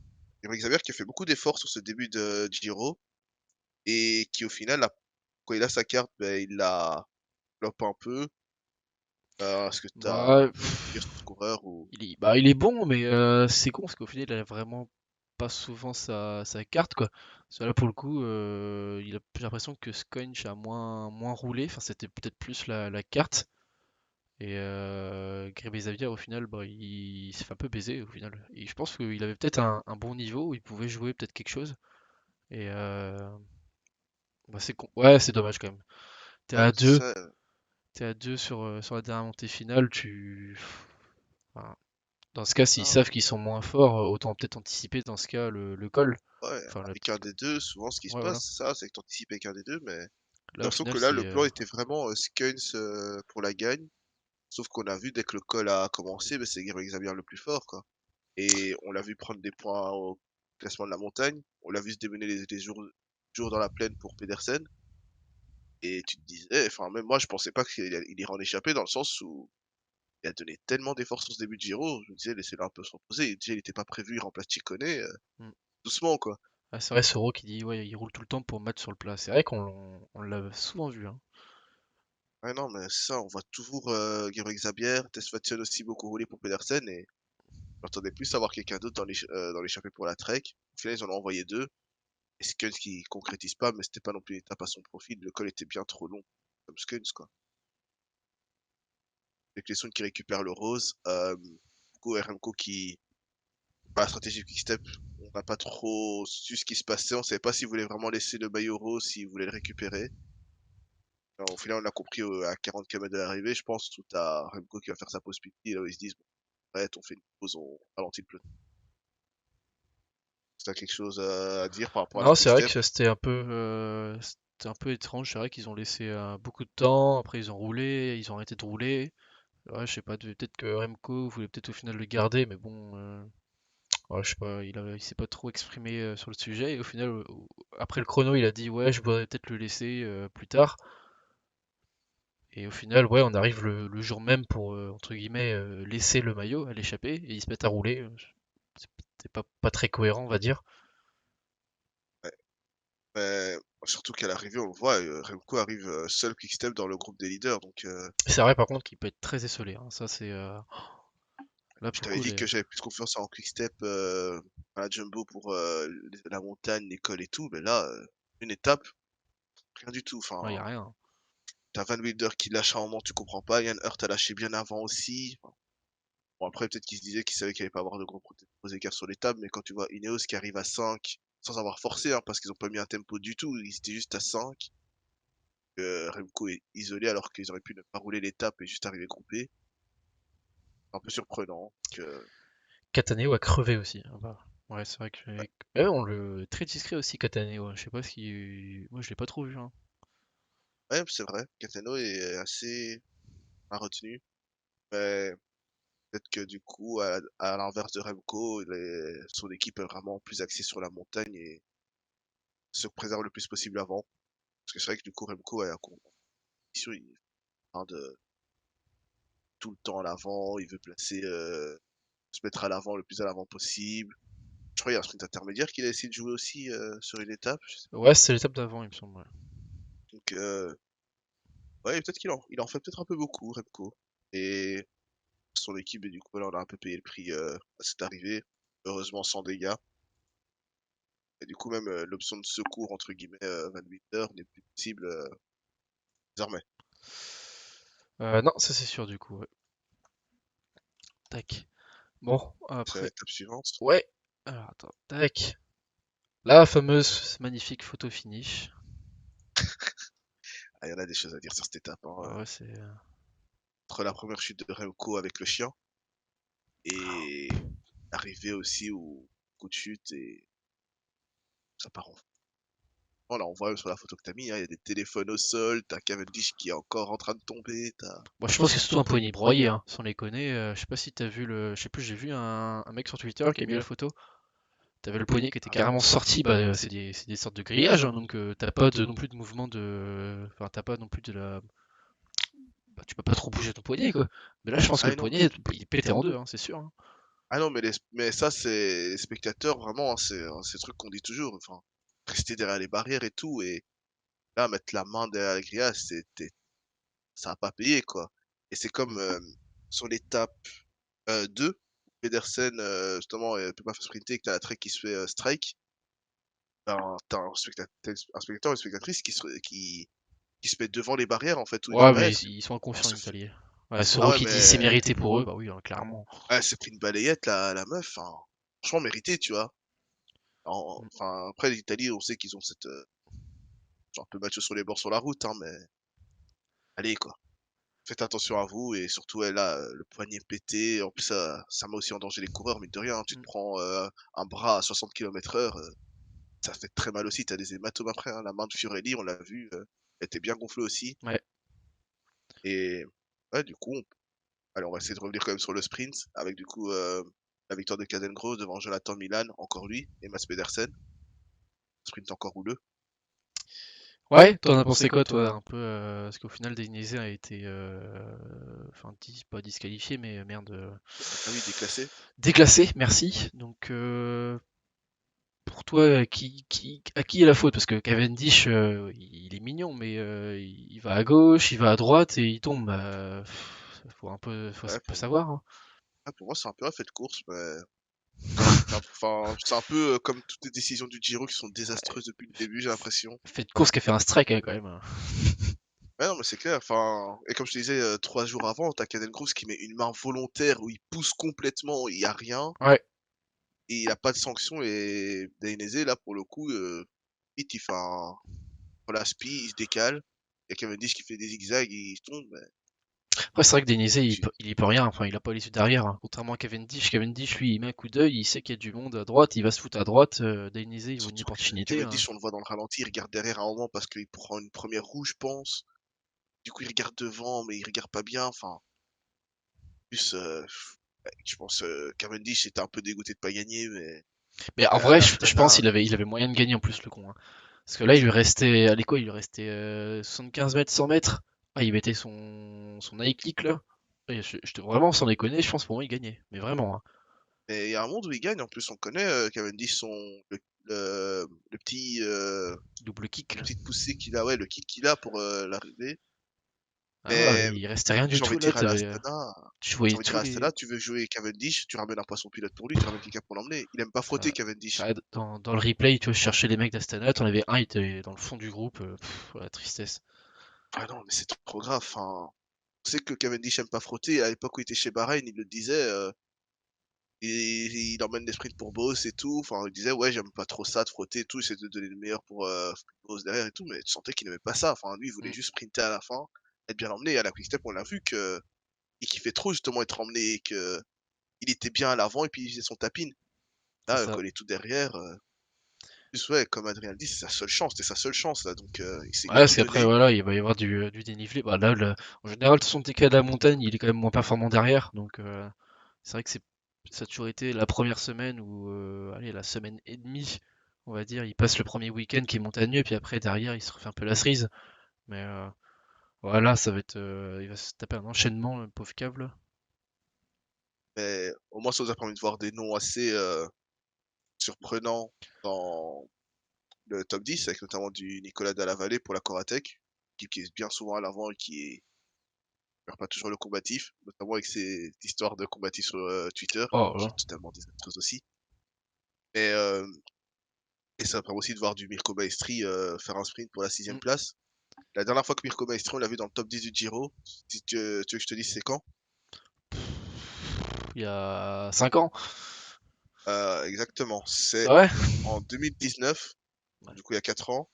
Gebrek Xabier qui a fait beaucoup d'efforts sur ce début de Giro et qui au final quand il a sa carte, bah, il la floppe un peu. Est-ce que tu as Bah, dire sur ce coureur ou il est bon, mais c'est con parce qu'au final, il a vraiment pas souvent sa carte, quoi. Parce que là, pour le coup, j'ai l'impression que Sconch a moins roulé. Enfin, c'était peut-être plus la carte. Et Grébé Xavier, au final, bah, il s'est fait un peu baiser, au final. Et je pense qu'il avait peut-être un bon niveau où il pouvait jouer peut-être quelque chose. Et bah, c'est con. Ouais, c'est dommage quand même. T'es ouais, à deux, ça, t'es à deux sur la dernière montée finale, enfin, Dans ce cas, s'ils Ah, savent qu'ils sont moins forts, autant peut-être anticiper dans ce cas le call. ouais, Enfin, le avec petit. un des deux, souvent ce qui se Ouais, voilà. passe, ça, c'est que t'anticipes avec un des deux, mais j'ai Là, au l'impression final, que là, c'est. le plan était vraiment Skunks pour la gagne. Sauf qu'on a vu dès que le call a commencé, c'est Gero Xavier le plus fort, quoi. Et on l'a vu prendre des points au classement de la montagne. On l'a vu se démener les jours dans la plaine pour Pedersen. Et tu te disais, enfin, même moi, je pensais pas qu'il irait en échapper dans le sens où il a donné tellement d'efforts sur ce début de Giro. Je me disais, laissez-le un peu se reposer. Déjà, il était pas prévu, il remplace Ciccone, Hmm. doucement, quoi. Ah, c'est vrai, Soro qui dit, ouais, il roule tout le temps pour mettre sur le plat. C'est vrai qu'on l'a souvent vu, hein. Ouais, non, mais ça, on voit toujours Gero Xavier, Tesfatsion aussi beaucoup rouler pour Pedersen et j'entendais plus savoir quelqu'un d'autre dans l'échappée pour la Trek. Au final, ils en ont envoyé deux. Et Skuns qui concrétise pas, mais c'était pas non plus une étape à son profil. Le col était bien trop long, comme Skuns, quoi. Avec les Sons qui récupèrent le rose. Du coup, RMCO qui, par la stratégie de Quickstep, on n'a pas trop su ce qui se passait. On savait pas s'ils voulaient vraiment laisser le maillot rose, s'ils voulaient le récupérer. Alors, au final, on l'a compris à 40 km de l'arrivée, je pense, tout à Remco qui va faire sa pause pipi. Là où ils se disent, bon, arrête, on fait une pause, on ralentit le peloton. C'est quelque chose à dire par rapport à la Non, c'est vrai Quickstep. que c'était un peu étrange. C'est vrai qu'ils ont laissé beaucoup de temps. Après, ils ont roulé, ils ont arrêté de rouler. Ouais, je sais pas, peut-être que Remco voulait peut-être au final le garder, mais bon, ouais, je sais pas, il s'est pas trop exprimé sur le sujet. Et au final, après le chrono, il a dit ouais, je voudrais peut-être le laisser plus tard. Et au final, ouais, on arrive le jour même pour entre guillemets laisser le maillot à l'échappée et ils se mettent à rouler. C'est pas très cohérent, on va dire. Ouais. Mais surtout qu'à l'arrivée, on le voit, Remco arrive seul Quickstep dans le groupe des leaders. Donc, C'est vrai par contre qu'il peut être très essolé, hein. Ça c'est là je pour le t'avais coup dit les. que j'avais plus confiance en Quickstep à la Jumbo pour la montagne, l'école et tout. Mais là, une étape, rien du tout. Ouais, y a Enfin, rien, hein. t'as Van Wilder qui lâche à un moment, tu comprends pas. Yann Hurt a lâché bien avant aussi. Enfin, bon, après, peut-être qu'il se disait qu'il savait qu'il allait pas avoir de gros écarts sur l'étape. Mais quand tu vois Ineos qui arrive à 5 sans avoir forcé, hein, parce qu'ils ont pas mis un tempo du tout, ils étaient juste à 5. Remco est isolé alors qu'ils auraient pu ne pas rouler l'étape et juste arriver groupé. Un peu surprenant. Cataneo a crevé aussi, hein, bah. Ouais, c'est vrai que. Ouais, Ouais, on le très discret aussi Cataneo, hein. Je sais pas ce qui. Moi je l'ai pas trop vu, hein. ouais, c'est vrai. Cateno est assez à retenue. Mais peut-être que du coup, à l'inverse de Remco, son équipe est vraiment plus axée sur la montagne et se préserve le plus possible avant. Parce que c'est vrai que du coup, Remco est en compétition, il est en train de tout le temps à l'avant, il veut se mettre à l'avant le plus à l'avant possible. Je crois qu'il y a un sprint intermédiaire qu'il a essayé de jouer aussi sur une étape. Je sais Ouais, c'est l'étape d'avant, il me semble. Ouais. Donc, ouais, peut-être il en fait peut-être un peu beaucoup, Remco. Et son équipe, et du coup, là, on a un peu payé le prix à cette arrivée. Heureusement, sans dégâts. Et du coup, même l'option de secours, entre guillemets, Van Wilder n'est plus possible désormais. Non, ça c'est sûr du coup. Ouais. Tac. Bon, C'est après. l'étape suivante. Ouais. Alors attends. Tac. La fameuse magnifique photo finish. Ah, il y en a des choses à dire sur cette étape, hein. Ouais, c'est. Entre la première chute de Remco avec le chien et l'arrivée aussi au coup de chute et ça part en. Oh, là, on voit sur la photo que t'as mis, hein, il y a des téléphones au sol, t'as Cavendish qui est encore en train de tomber, t'as. Moi, je pense que c'est surtout un poignet broyé, hein, sans les connaît. Je sais pas si t'as vu le. Je sais plus, j'ai vu un mec sur Twitter qui a mis la photo. T'avais le poignet qui était Ah ouais. carrément sorti. Bah, c'est des sortes de grillages, hein, donc t'as pas non plus de mouvement de. Enfin, t'as pas non plus de la. Bah, tu peux pas trop bouger ton poignet, quoi. Mais là, je pense que Ah le non. poignet, il est pété en deux, hein, c'est sûr, hein. Ah non, mais ça, c'est les spectateurs, vraiment, hein, c'est le truc qu'on dit toujours. Enfin, rester derrière les barrières et tout, et là, mettre la main derrière le grillage, ça a pas payé, quoi. Et c'est comme Mm. sur l'étape 2, Pedersen, justement, peut pas faire sprinter et que t'as la Trek qui se fait strike. Ben, t'as un spectateur ou une spectatrice qui se met devant les barrières, en fait, où il dit, Ouais, ouais, mais ils sont on inconscients, se les fait- Italiens. Ouais, ah Soro ouais, qui dit c'est mais mérité pour eux, bah oui, hein, clairement. elle s'est pris une balayette, la meuf, hein. Franchement, mérité, tu vois. Mm. Enfin, après, l'Italie, on sait qu'ils ont genre un peu macho sur les bords sur la route, hein, mais allez, quoi. faites attention à vous et surtout, ouais, là, le poignet pété, en plus ça met aussi en danger les coureurs, mine de rien. Tu te Mm. prends, un bras à 60 km/h, ça fait très mal aussi. Tu des hématomes après, hein. La main de Fiorelli, on l'a vu, elle était bien gonflée aussi Ouais. et ouais, du coup, on va essayer de revenir quand même sur le sprint avec du coup, la victoire de Caden devant Jonathan Milan, encore lui, et Mats Pedersen. Sprint encore rouleux. Ouais, t'en as pensé quoi, toi, un peu, parce qu'au final, Denise a été, enfin, pas disqualifié, mais merde, Ah oui, déclassé. déclassé, merci. Donc, pour toi, à qui est la faute? Parce que Cavendish, il est mignon, mais il va à gauche, il va à droite et il tombe. Faut un Ouais, peu savoir, hein. pour moi, c'est un peu un fait de course, mais c'est un peu, comme toutes les décisions du Giro qui sont désastreuses depuis le début, j'ai l'impression. Fait de course qui a fait un strike, hein, quand même, hein. Ouais, non, mais c'est clair, et comme je te disais, 3 jours avant, tu as Caden qui met une main volontaire où il pousse complètement, il y a rien Ouais. et il a pas de sanction et Dainese là, pour le coup, vite, il fait un voilà, spi, il se décale. Il y a Cavendish qui fait des zigzags, il tombe, mais Après, c'est vrai que Denise, tu il y peut rien. Enfin, il a pas l'issue derrière, hein. Contrairement à Cavendish. Cavendish, lui, il met un coup d'œil, il sait qu'il y a du monde à droite, il va se foutre à droite. Denise, il voit une surtout que opportunité, hein. Cavendish, on le voit dans le ralenti, il regarde derrière à un moment parce qu'il prend une première rouge, je pense. Du coup, il regarde devant, mais il regarde pas bien, plus, ouais, je pense, Cavendish était un peu dégoûté de pas gagner, mais Mais en à vrai, je pense l'Astana, il avait moyen de gagner en plus, le con, hein. Parce que là, il lui restait, allez quoi, il lui restait 75 mètres, 100 mètres. Ah, il mettait son high click là. Et vraiment, sans déconner, je pense pour moi, il gagnait. Mais vraiment, hein. mais il y a un monde où il gagne, en plus, on connaît, Cavendish, le petit, Double kick la là. petite poussée qu'il a, ouais, le kick qu'il a pour, l'arrivée. Ah ouais, Mais il restait rien du j'ai envie tout de là. dire à l'Astana Tu j'ai voyais envie de dire tous à les. l'Astana, tu veux jouer Cavendish, tu ramènes un poisson pilote pour lui, tu ramènes quelqu'un pour l'emmener. Il aime pas frotter Ça, Cavendish. ça, dans le replay, tu vois, je cherchais les mecs d'Astana. T'en avais un, il était dans le fond du groupe. La tristesse. Ah non, mais c'est trop grave, on sait que Cavendish aime pas frotter. À l'époque où il était chez Bahreïn, il le disait, il emmène des sprints pour Boss et tout. Enfin, il disait: «Ouais, j'aime pas trop ça de frotter et tout, j'essaie de donner le meilleur pour, Boss derrière et tout», mais tu sentais qu'il aimait pas ça. Enfin, lui, il voulait Mm, juste sprinter à la fin, être bien emmené. Et à la Quick-Step, on l'a vu que il kiffait trop justement être emmené et qu'il était bien à l'avant et puis il faisait son tapin. c'est Là, ça. quand il est tout derrière, plus ouais, comme Adrien le dit, c'est sa seule chance, c'était sa seule chance là, donc il Ouais, a parce tout qu'après, donné. voilà, il va y avoir du dénivelé. Bah, là, en général, de son TK de la montagne, il est quand même moins performant derrière. Donc, c'est vrai que ça a toujours été la première semaine ou, allez, la semaine et demie, on va dire. Il passe le premier week-end qui est montagneux, puis après, derrière, il se refait un peu la cerise. Mais voilà, ça va être, il va se taper un enchaînement, le pauvre câble. Mais au moins ça nous a permis de voir des noms assez, surprenants dans le top 10, avec notamment du Nicolas Dalla pour la Coratec, équipe qui est bien souvent à l'avant et qui perd pas toujours le combatif, notamment avec ses histoires de combatifs sur, Twitter, Oh, qui là. est totalement désastreuse aussi. Mais, et ça permet aussi de voir du Mirko Maestri, faire un sprint pour la sixième Mm. place. La dernière fois que Mirko Maestri, on l'a vu dans le top 10 du Giro, si tu veux que je te dise c'est quand? Il y a 5 ans. Exactement, c'est Ah ouais? en 2019, Ouais. du coup il y a 4 ans.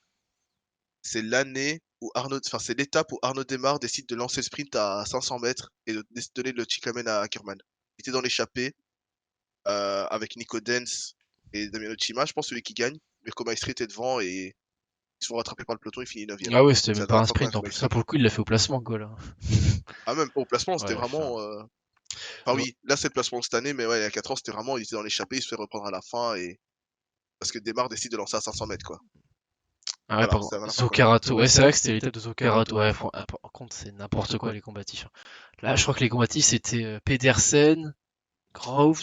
C'est l'année où c'est l'étape où Arnaud Démare décide de lancer le sprint à 500 mètres et de donner le Cyclamen à Ackermann. Il était dans l'échappée, avec Nico Denz et Damiano Cima, je pense celui qui gagne. Mirko Maestri était devant et ils se font rattraper par le peloton, il finit 9e. Ah ouais, c'était C'est même la pas un dernière fois qu'on a sprint vu en plus. Ça, Maestri. pour le coup, il l'a fait au placement, quoi, là. Ah même pas au placement, c'était Ouais, enfin. vraiment, enfin oui, là c'est le placement de cette année, mais ouais, il y a 4 ans, c'était vraiment, il était dans l'échappée, il se fait reprendre à la fin et parce que Démare décide de lancer à 500 mètres quoi. Ah ouais, Voilà, par c'est la contre, dernière fois qu'on a vu Mirko Zoccarato. Ouais, c'est Maestri. vrai que c'était l'étape de Zoccarato. Ouais, par contre, c'est n'importe quoi, les combatifs. Là, je crois que les combatifs, c'était Pedersen, Groves,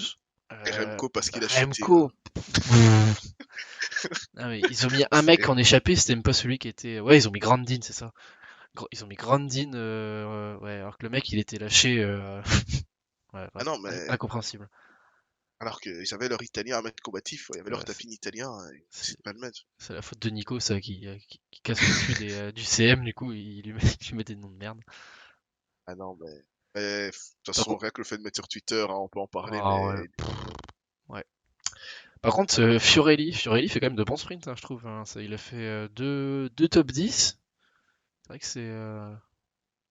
Et euh, Remco parce qu'il a chuté là. Remco. Ah, mais ils ont mis un mec en échappé, c'était même pas celui qui était. Ouais, ils ont mis Grandin, c'est ça. Ils ont mis Grandin, ouais, alors que le mec, il était lâché. Ouais, Ah bref, non, mais incompréhensible. alors qu'ils avaient leur italien à mettre combatif, il y avait Ouais, leur tapis italien, et c'est c'est de pas le mettre. c'est la faute de Nico, ça, qui casse le cul du CM, du coup, il lui met des noms de merde. Ah non, mais de toute Par façon, contre, rien que le fait de mettre sur Twitter, hein, on peut en parler, ah ouais, mais ouais. Par contre, Fiorelli fait quand même de bons sprints, hein, je trouve, hein. Il a fait deux top 10. C'est vrai que c'est.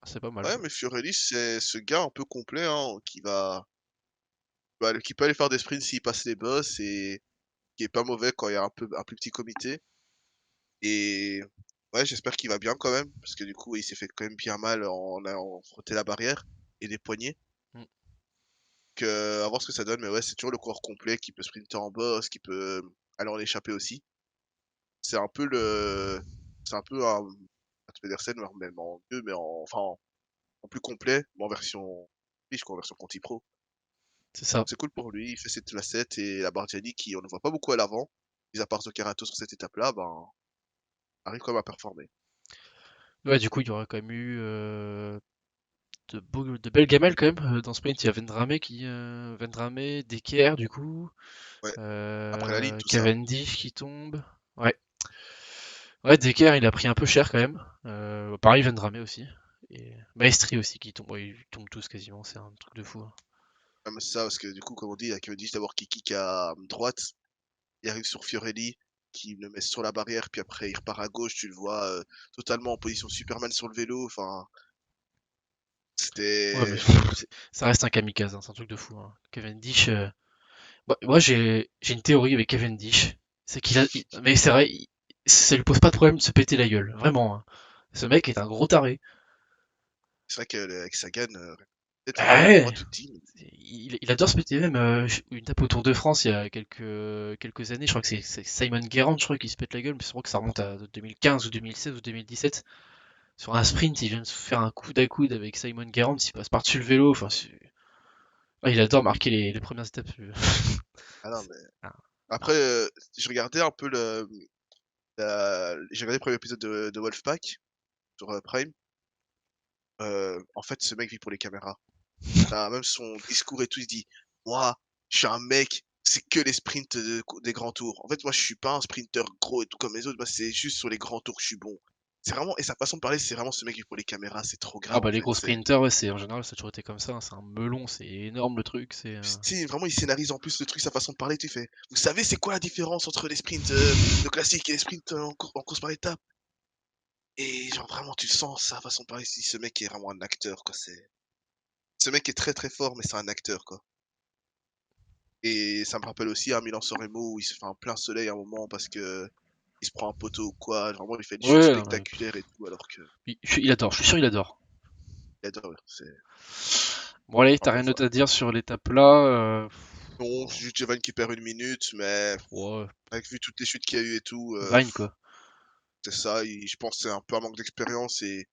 C'est pas mal. Ouais, mais Fiorelli, c'est ce gars un peu complet, hein, qui peut aller faire des sprints s'il passe les bosses et qui est pas mauvais quand il y a un plus petit comité. Et ouais, j'espère qu'il va bien quand même, parce que du coup, il s'est fait quand même bien mal en allant frotter la barrière et les poignets. Mm. À voir ce que ça donne, mais ouais, c'est toujours le coureur complet qui peut sprinter en boss, qui peut aller en échapper aussi. C'est un peu le, c'est un peu un Pedersen, mais même en mieux, enfin, en plus complet, mais en version riche, quoi, en version Conti Pro. C'est ça. C'est cool pour lui, il fait cette placette et la Bargiani qui, on ne voit pas beaucoup à l'avant, mis à part Zuccherato sur cette étape-là, ben, arrive quand même à performer. Ouais, du coup, il y aura quand même eu de belles gamelles quand même dans ce sprint. Il y a Vendrame, Decker du coup, Ouais, après la ligne, tout ça. Cavendish qui tombe. Ouais, ouais, Decker il a pris un peu cher quand même. Pareil Vendrame aussi. Et Maestri aussi qui tombe. Ouais, ils tombent tous quasiment, c'est un truc de fou, hein. Ah, mais c'est ça, parce que du coup, comme on dit, il y a Cavendish d'abord qui kick à droite, il arrive sur Fiorelli, qui le met sur la barrière, puis après il repart à gauche, tu le vois totalement en position Superman sur le vélo, enfin, Ouais, mais c'était... ça reste un kamikaze, hein, c'est un truc de fou, hein. Cavendish. Moi j'ai une théorie avec Cavendish. C'est mais c'est vrai, ça lui pose pas de problème de se péter la gueule, vraiment, hein. Ce mec est un gros taré. C'est vrai qu'avec Sagan, peut-être Ah des fois ouais, tu te dis, il adore se péter même une tape au Tour de France il y a quelques années, je crois que c'est Simon Gerrans, je crois, qui se pète la gueule, mais je crois que ça remonte à 2015 ou 2016 ou 2017. Sur un sprint, il vient de se faire un coude à coude avec Simon Gerrans, il passe par-dessus le vélo, enfin, ouais, il adore marquer les premières étapes. ah non, mais... Ah, Après, je regardais un peu j'ai regardé le premier épisode de Wolfpack sur Prime. En fait, ce mec vit pour les caméras. Même son discours et tout, il se dit, moi, je suis un mec, c'est que les sprints des grands tours. En fait, moi, je suis pas un sprinter gros et tout comme les autres, moi, c'est juste sur les grands tours que je suis bon. C'est vraiment, et sa façon de parler, c'est vraiment ce mec qui vit pour les caméras, c'est trop ah grave, bah en les fait. gros sprinters, ouais, c'est en général ça a toujours été comme ça, hein, c'est un melon, c'est énorme le truc, c'est Tu sais, vraiment, il scénarise en plus le truc, sa façon de parler, tu fais, vous savez, c'est quoi la différence entre les sprints de classique et les sprints en course par étape? Et genre, vraiment, tu sens sa façon de parler, si ce mec est vraiment un acteur, quoi, ce mec est très très fort, mais c'est un acteur, quoi. Et ça me rappelle aussi un Milan-San Remo où il se fait un plein soleil à un moment parce que il se prend un poteau ou quoi. Vraiment, il fait une chute ouais, non, mais, spectaculaire et tout, alors que il adore, je suis sûr il adore. il adore, c'est Bon allez, t'as vraiment rien fort. d'autre à dire sur l'étape là Non, juste Jevan qui perd une minute, mais ouais, avec vu toutes les chutes qu'il y a eu et tout, Vine quoi. c'est ça. Je pense que c'est un peu un manque d'expérience et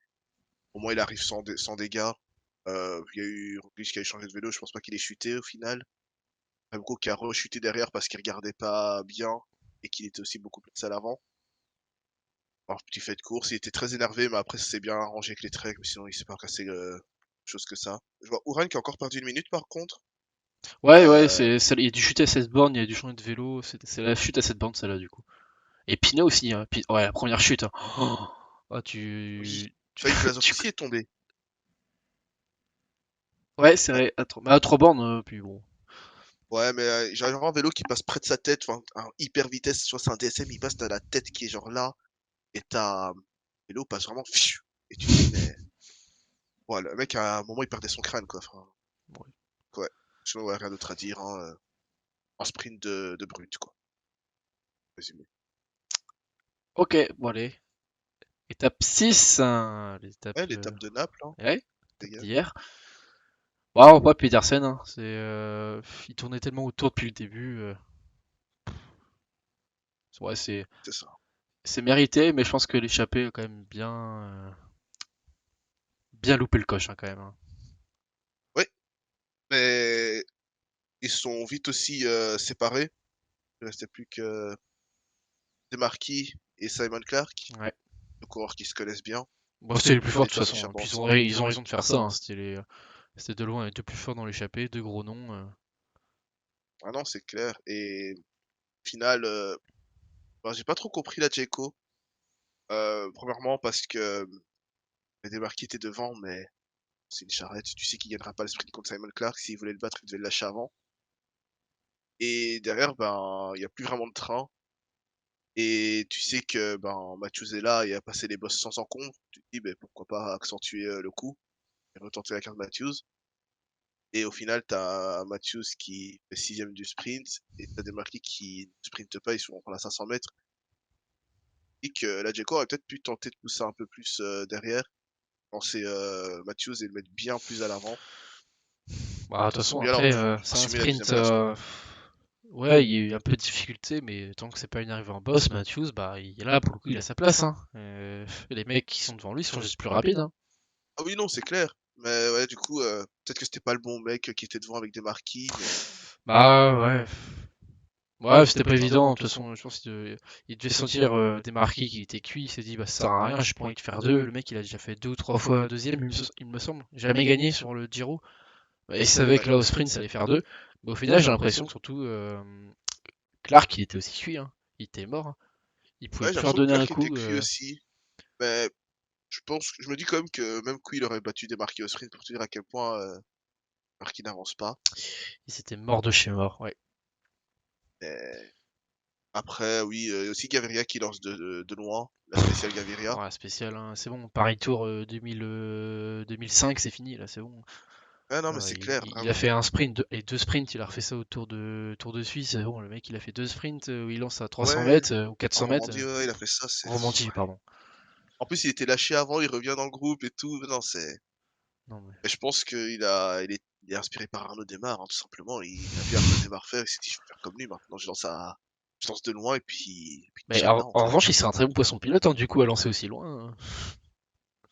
au moins il arrive sans dégâts. Il y a eu Roglic qui a changé de vélo, je pense pas qu'il ait chuté au final. Remco qui a rechuté derrière parce qu'il regardait pas bien et qu'il était aussi beaucoup plus à l'avant. Alors, petit fait de course, il était très énervé, mais après, ça s'est bien arrangé avec les treks, mais sinon, il s'est pas cassé chose que ça. Je vois Uran qui a encore perdu une minute, par contre. Ouais, ouais, Euh, il a dû chuter à 16 bornes, il a dû changer de vélo, c'est la chute à cette borne celle-là du coup. Et Pinot aussi, hein. Ouais, la première chute, hein. Oh, ah, oui. tu, Fake Blazov tu- aussi est tombé. ouais, c'est Ouais, vrai, à 3 bornes, puis bon. ouais, mais j'ai genre un vélo qui passe près de sa tête, enfin, un hyper vitesse, soit c'est un DSM, il passe, t'as la tête qui est genre là, et le vélo passe vraiment, pfiou, et tu te dis, mais, ouais, le mec, à un moment, il perdait son crâne, quoi. Enfin, Ouais. ouais. Sinon, ouais, rien d'autre à dire, hein. Un sprint de brut, quoi. Résumé. Ok, bon allez. Étape 6, hein, l'étape Ouais, l'étape de Naples, hein, ouais, les étape gars. d'hier. Waouh, pas Petersen, hein. Il tournait tellement autour depuis le début. Ouais, C'est ça. c'est mérité, mais je pense que l'échappée a quand même bien loupé le coche, hein, quand même, hein. Ouais, mais ils sont vite aussi séparés. Il restait plus que Demarquis et Simon Clark, Ouais. deux coureurs qui se connaissent bien. Bon, c'était les plus Ils forts de étaient toute façon, affichés un hein. peu Puis ensemble. ils ont raison de faire ça, hein. C'était de loin les deux plus forts dans l'échappée, deux gros noms. Ah non, c'est clair. Et au final, ben, j'ai pas trop compris la Djeko. Premièrement parce que Demarquis était devant, mais c'est une charrette. Tu sais qu'il gagnera pas le sprint contre Simon Clark. S'il voulait le battre, il devait le lâcher avant. Et derrière, ben, il y a plus vraiment de train. et tu sais que, ben, Matthews est là et a passé les bosses sans encombre. Tu te dis: «Beh, pourquoi pas accentuer, le coup et retenter la carte Matthews?» Et au final, t'as Matthews qui fait 6 du sprint et t'as des marquis qui ne sprintent pas, ils sont encore à 500 mètres. Et que la Jacko aurait peut-être pu tenter de pousser un peu plus derrière, lancer Matthews et le mettre bien plus à l'avant. Bah, de toute façon, Ou bien alors après, c'est un assumer la deuxième sprint. place, quoi. Ouais, il y a eu un peu de difficulté, mais tant que c'est pas une arrivée en boss, Matthews, bah, il est là, pour le coup, il a sa place, hein. Les mecs qui sont devant lui sont juste plus rapides, hein. Ah oui, non, c'est clair. Mais ouais, du coup, peut-être que c'était pas le bon mec qui était devant avec des marquis, mais Bah, ouais. Ouais, c'était pas putain. évident, de toute façon, je pense il devait sentir des marquis qui étaient cuits, il s'est dit, bah, ça sert à rien, j'ai pas envie de faire deux. Le mec, il a déjà fait deux ou trois fois deuxième, il me semble. Jamais gagné sur le Giro. Bah, il savait Ouais. que là, au sprint, ça allait faire deux. Mais au final, j'ai l'impression que surtout, Clark, il était aussi cuit, hein. Il était mort, hein. Il pouvait Ouais, j'ai plus l'impression que redonner un Clark était coup. cuit aussi. Mais je me dis quand même que même Qui il aurait battu des marquis au sprint pour te dire à quel point Marquis n'avance pas. Il s'était mort de chez mort, ouais. Mais après, oui, aussi Gaviria qui lance de loin, la spéciale Gaviria. Ouais, spécial, hein. C'est bon. Paris Tour 2000, 2005, c'est fini, là, c'est bon. Ah non, mais Ouais, c'est clair, il a vraiment. fait un sprint et deux sprints, il a refait ça au Tour de Suisse. Bon, le mec, il a fait deux sprints où il lance à 300 Ouais, mètres ou en 400 mètres. Romandie, ouais, il a fait ça, c'est Romandie, ouais. pardon. En plus, il était lâché avant, il revient dans le groupe et tout. Non, c'est Non, mais... et je pense qu'il est inspiré par Arnaud Démare, hein, tout simplement. Il a vu Arnaud Démare faire, il s'est dit: «Je vais faire comme lui maintenant, je lance de loin et puis Mais ciao, en quoi». revanche, il serait un très bon poisson pilote, hein, du coup, à lancer aussi loin, hein.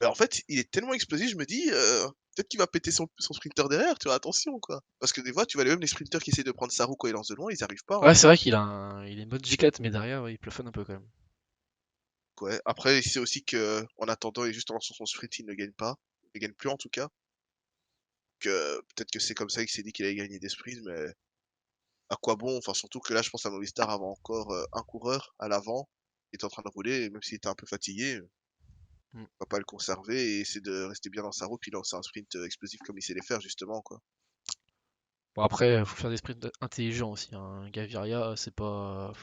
Bah, en fait, il est tellement explosif, je me dis, peut-être qu'il va péter son sprinter derrière, tu vois? Attention, quoi. Parce que des fois, tu vois, même les sprinters qui essaient de prendre sa roue quand il lance de loin, ils y arrivent pas, hein. Ouais, c'est vrai il a une bonne J4, mais derrière, ouais, il plafonne un peu quand même. Ouais. Après, il sait aussi qu'en attendant et juste en lançant son sprint, il ne gagne pas. Il ne gagne plus, en tout cas. Que peut-être que c'est comme ça qu'il s'est dit qu'il allait gagner des sprints, mais à quoi bon? Enfin, surtout que là, je pense à Movistar avait encore un coureur à l'avant qui était en train de rouler, et même s'il était un peu fatigué, Mm. on va pas le conserver et essayer de rester bien dans sa roue, puis lancer un sprint explosif comme il sait les faire, justement, quoi. Bon, après, faut faire des sprints intelligents aussi, hein. Gaviria, c'est pas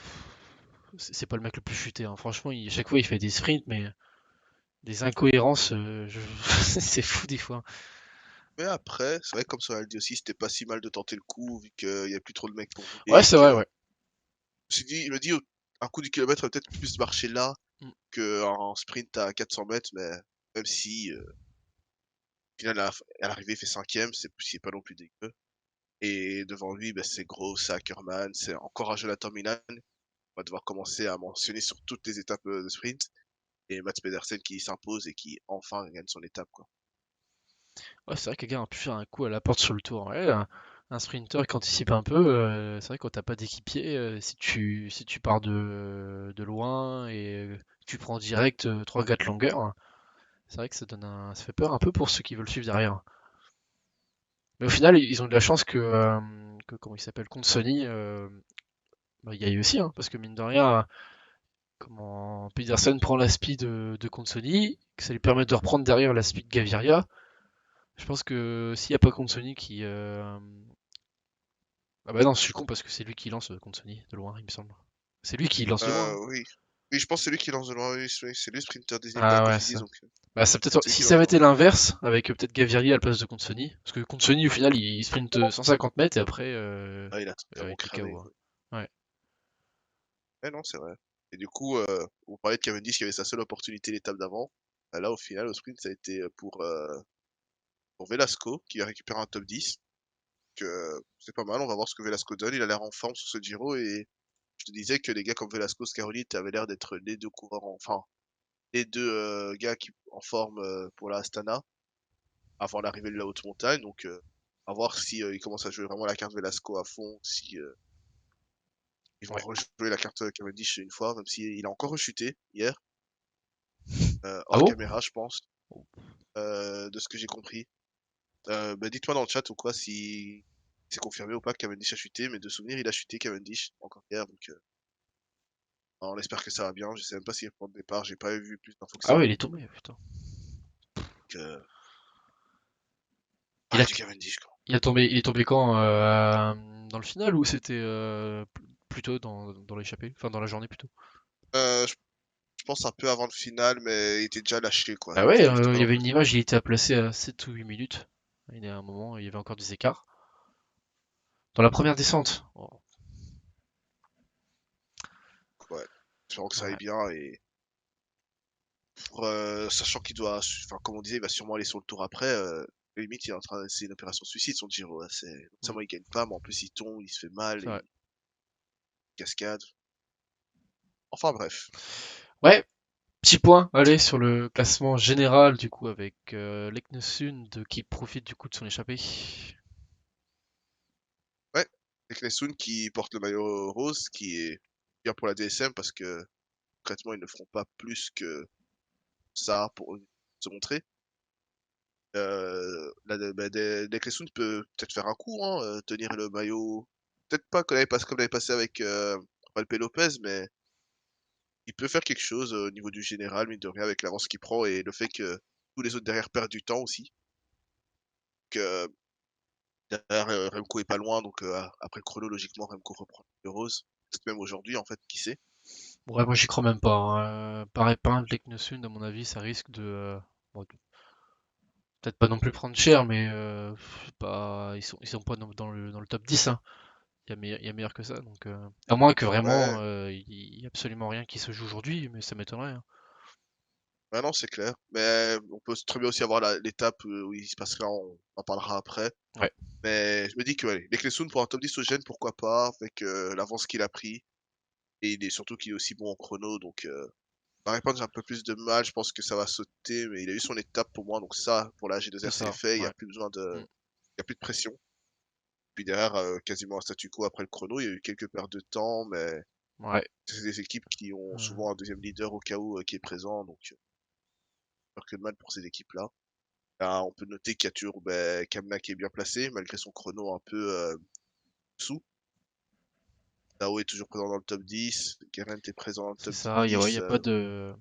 le mec le plus futé, hein. Franchement, à chaque fois, il fait des sprints, mais des incohérences, c'est fou des fois. Mais après, c'est vrai que comme ça le dit aussi, c'était pas si mal de tenter le coup, vu qu'il y a plus trop de mecs pour Ouais, rouler, et c'est vrai, que ouais. je me dis, un coup du kilomètre aurait peut-être plus marché là Mm. qu'un sprint à 400 mètres, mais même si, au final, à l'arrivée, il fait cinquième, c'est pas non plus dégueu. Et devant lui, bah, c'est Gros, c'est Ackermann, c'est encore un Jonathan Milan. On va devoir commencer à mentionner sur toutes les étapes de sprint. Et Mats Pedersen qui s'impose et qui enfin gagne son étape, quoi. Ouais, c'est vrai que le gars a pu faire un coup à la porte sur le tour. Ouais, un sprinter qui anticipe un peu, c'est vrai que quand t'as pas d'équipier, si tu pars de loin et tu prends direct 3 gars de longueur, c'est vrai que ça fait peur un peu pour ceux qui veulent suivre derrière. Mais au final, ils ont de la chance que comment il s'appelle, contre Sony, bah, il y aille aussi, hein, parce que mine de rien, comment Pedersen prend la speed de Consony, que ça lui permet de reprendre derrière la speed Gaviria. Je pense que s'il n'y a pas Consony qui. Ah bah non, je suis con parce que c'est lui qui lance Consony de loin, il me semble. C'est lui qui lance de loin, hein. Oui. Oui, je pense que c'est lui qui lance de loin, oui, c'est lui le sprinter désigné par la Ah ouais, Cofidis, ça. donc Bah, ça peut-être. c'est lui Si qui ça lance avait de été loin. l'inverse, avec peut-être Gaviria à la place de Consony, parce que Consony au final il sprint 150 mètres et après Ah, il a il totalement était cramé, KO, hein. quoi. Ouais. Ouais, non, c'est vrai. Et du coup, on parlait de Cavendish qui avait sa seule opportunité l'étape d'avant. Là, au final, au sprint, ça a été pour Velasco, qui a récupéré un top 10. C'est pas mal, on va voir ce que Velasco donne. Il a l'air en forme sur ce Giro, et je te disais que les gars comme Velasco, Scaroli avaient l'air d'être les deux coureurs, enfin, les deux gars qui en forme pour la Astana avant l'arrivée de la haute montagne. Donc, à voir si ils commencent à jouer vraiment la carte Velasco à fond, si ils vont Ouais. rejouer la carte Cavendish une fois, même s'il a encore rechuté hier, Ah hors bon? caméra, je pense, de ce que j'ai compris. Bah, dites-moi dans le chat ou quoi si c'est confirmé ou pas que Cavendish a chuté, mais de souvenir, il a chuté Cavendish encore hier, donc on espère que ça va bien. Je sais même pas s'il reprend le départ, j'ai pas vu plus d'infos que Ah ça. ouais, il est tombé, putain. Donc, Il a, du Cavendish, quoi. il est tombé quand? Dans le final ou c'était plutôt dans l'échappée? Enfin, dans la journée plutôt. Je pense un peu avant le final, mais il était déjà lâché, quoi. Bah ouais, J'étais il pas y dans avait le une image, il était placé à 7 ou 8 minutes. Il y a un moment, il y avait encore des écarts. Dans la première descente. Oh, ouais. Espérons que ça aille ouais, bien et sachant qu'il doit, enfin, comme on disait, il va sûrement aller sur le tour après. Limite, il est en train, c'est une opération suicide son Giro. Hein, c'est, non mm, seulement il gagne pas, mais en plus il tombe, il se fait mal, c'est vrai. il cascade. Enfin bref. Ouais, petit point, allez, sur le classement général, du coup, avec Leknesund qui profite du coup de son échappée. Ouais. Et Knesun qui porte le maillot rose, qui est bien pour la DSM parce que concrètement ils ne feront pas plus que ça pour se montrer. Knesun peut peut-être faire un coup, hein, tenir le maillot. Peut-être pas comme l'année passée avec Valpe Lopez, mais il peut faire quelque chose au niveau du général, mine de rien, avec l'avance qu'il prend et le fait que tous les autres derrière perdent du temps aussi. Que derrière, Remco est pas loin, donc après le chrono, logiquement, Remco reprend le rose. Peut-être même aujourd'hui, en fait, qui sait. Ouais, moi j'y crois même pas, hein. Pareil, pas un Leknesund, à mon avis, ça risque de. Bon, peut-être pas non plus prendre cher, mais pas, ils sont pas dans le top 10, hein. Il y a meilleur que ça, donc. À moins que Ouais, vraiment, il y ait absolument rien qui se joue aujourd'hui, mais ça m'étonnerait, hein. ouais, non, c'est clair. Mais on peut très bien aussi avoir l'étape où il se passe là, on en parlera après. Ouais, Mais je me dis que ouais, les Klessoun pour un top 10 au gène, pourquoi pas, avec l'avance qu'il a pris. Et il est surtout qu'il est aussi bon en chrono, donc va répondre, j'ai un peu plus de mal, je pense que ça va sauter, mais il a eu son étape pour moi, donc ça, pour la c'est G2R, c'est ça, fait, il y a ouais. plus besoin de, Mm. il y a plus de pression. Puis derrière, quasiment un statu quo après le chrono, il y a eu quelques pertes de temps, mais Ouais. c'est des équipes qui ont Euh, souvent un deuxième leader au cas où qui est présent, donc peur que de mal pour ces équipes-là. Là, on peut noter qu'il y a toujours Kamna qui est bien placé, malgré son chrono un peu sous. Tao est toujours présent dans le top 10, Geraint est présent dans le c'est top ça, il y 10. a pas de.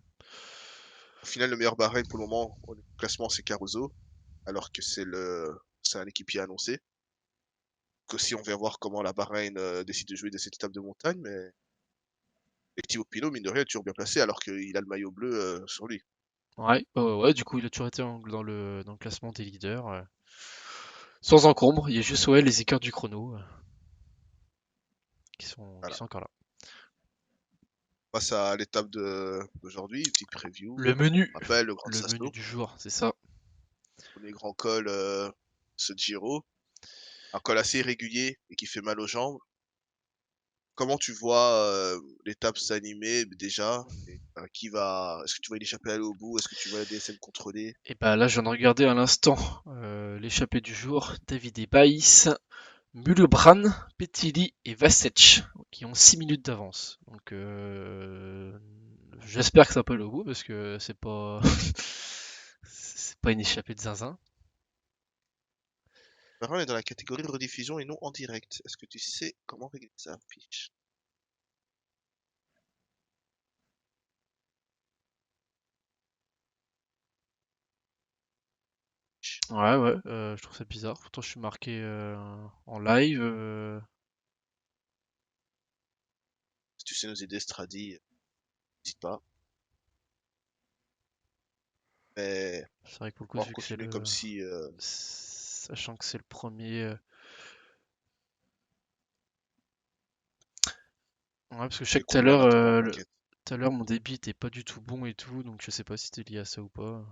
Au final, le meilleur Bahreïn pour le moment au classement, c'est Caruso, alors que c'est un équipier annoncé. Qu'aussi, on vient voir comment la Bahreïn décide de jouer de cette étape de montagne, mais et Thibaut Pinot, mine de rien, est toujours bien placé, alors qu'il a le maillot bleu sur lui. Ouais, ouais, du coup, il a toujours été dans le classement des leaders. Sans encombre, il y a juste ouais, les écarts du chrono qui Voilà. sont encore là. On passe à l'étape d'aujourd'hui, une petite preview. Le menu, Rappel, le Grand le menu Sasso, du jour, c'est ça. premier grand col ce Giro. Un col assez irrégulier et qui fait mal aux jambes. Comment tu vois l'étape s'animer déjà? Et, est-ce que tu vois une échappée aller au bout? Est-ce que tu vois la DSM contrôler? Et bah là, je viens de regarder à l'instant l'échappée du jour. David et Baïs, Mulebran, Petili et Vasech qui ont 6 minutes d'avance. Donc j'espère que ça peut aller au bout parce que c'est pas c'est pas une échappée de zinzin. Par contre, on est dans la catégorie rediffusion et non en direct. Est-ce que tu sais comment régler ça, Pitch? Ouais, ouais, je trouve ça bizarre. Pourtant, je suis marqué en live. Si tu sais nous aider, Stradi, n'hésite pas. Mais C'est vrai que pour le coup, on va vu que c'est continuer comme le. si Sachant que c'est le premier. Ouais, parce que je sais c'est que tout à combien en l'heure, attendant, t'inquiète. mon débit était pas du tout bon et tout, donc je sais pas si c'était lié à ça ou pas.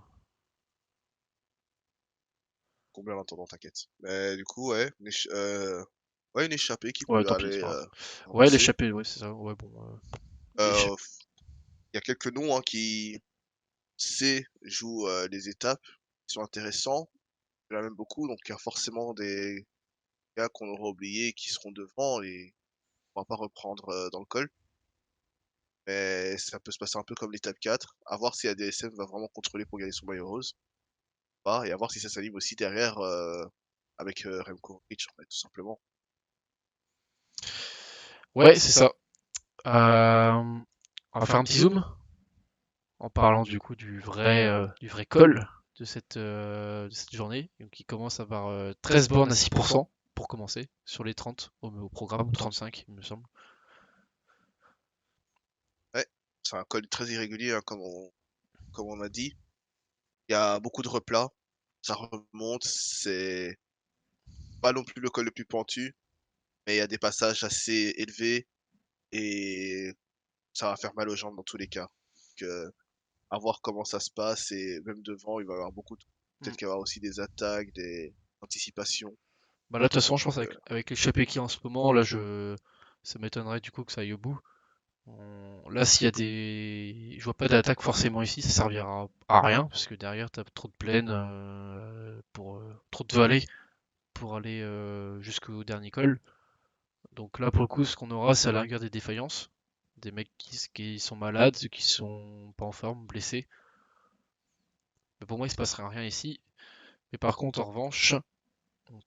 Combien en attendant, t'inquiète. Mais du coup, ouais, ouais, une échappée qui Ouais, peut tant pis, c'est aller pas grave. Ouais, avancer. l'échappée, ouais, c'est ça. Ouais, bon. Euh, Il y a quelques noms hein, qui, C, jouent les étapes, qui sont intéressants. Il y en a même beaucoup, donc il y a forcément des gars qu'on aura oubliés qui seront devant et on va pas reprendre dans le col. Mais ça peut se passer un peu comme l'étape 4, à voir si ADSM va vraiment contrôler pour gagner son maillot rose, pas, et à voir si ça s'anime aussi derrière avec Remco Roglic, en fait, tout simplement. Ouais, c'est ça. On va faire un petit zoom en parlant du coup du vrai col de cette journée, donc qui commence à avoir 13 bornes à 6% pour commencer sur les 30 au programme, ou 35 il me semble. Ouais, c'est un col très irrégulier, hein, comme on a dit. Il y a beaucoup de replats, ça remonte, c'est pas non plus le col le plus pentu, mais il y a des passages assez élevés et ça va faire mal aux jambes dans tous les cas. Donc, à voir comment ça se passe et même devant, il va y avoir beaucoup de... Hmm. Peut-être qu'il va y avoir aussi des attaques, des anticipations. Bah là, de toute façon, je pense Euh, avec l'échappée qu'il y a en ce moment, là, ça m'étonnerait du coup que ça aille au bout. Là, s'il y a des, je vois pas d'attaque forcément ici, ça servira à rien parce que derrière, t'as trop de plaines pour trop de vallées pour aller jusqu'au dernier col. Donc là, pour le coup, ce qu'on aura, c'est à la rigueur des défaillances, des mecs qui sont malades, qui sont pas en forme, blessés. Mais pour moi, il se passerait rien ici. Mais par contre, en revanche,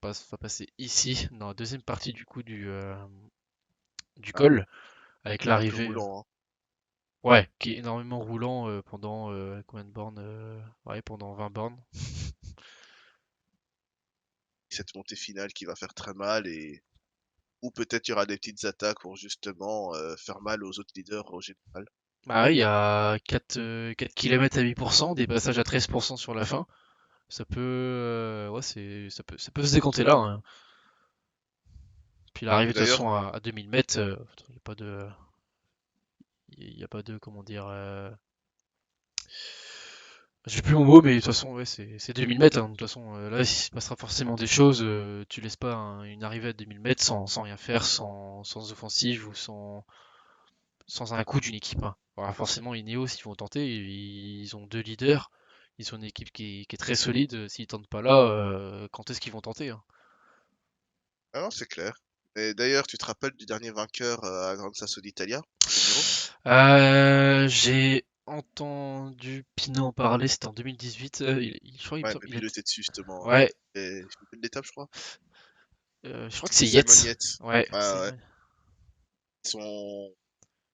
va passer ici, dans la deuxième partie du coup du ah, col, avec un peu l'arrivée, roulant, hein. ouais, qui est énormément roulant pendant combien de bornes ouais, pendant 20 bornes. Cette montée finale qui va faire très mal et ou peut-être il y aura des petites attaques pour justement faire mal aux autres leaders au général. Bah ouais, il y a 4 km à 8%, des passages à 13% sur la fin. Ça peut, ouais, ça peut se décompter là, hein. Puis l'arrivée Et de toute d'ailleurs, façon à 2000 mètres, il n'y a pas de, il y a pas de, comment dire, j'ai plus mon mot, mais de toute façon, ouais, c'est 2000 mètres, hein. De toute façon, là, il se passera forcément des choses. Tu laisses pas une arrivée à 2000 mètres sans rien faire, sans offensive ou sans un coup d'une équipe, hein. Voilà, forcément, Ineos, ils vont tenter. Ils ont deux leaders. Ils ont une équipe qui est très solide. S'ils tentent pas là, quand est-ce qu'ils vont tenter, hein? ah non, c'est clair. Et d'ailleurs, tu te rappelles du dernier vainqueur à Gran Sasso d'Italia pour le Giro? J'ai entendu Pinot en parler, c'était en 2018. Je crois, Ouais, mais il a, Pilot était dessus justement. ouais, Et il fait l'étape, je crois. je crois que c'est Simon Yates. Yates. Ouais, Ouais, c'est, ouais. Son...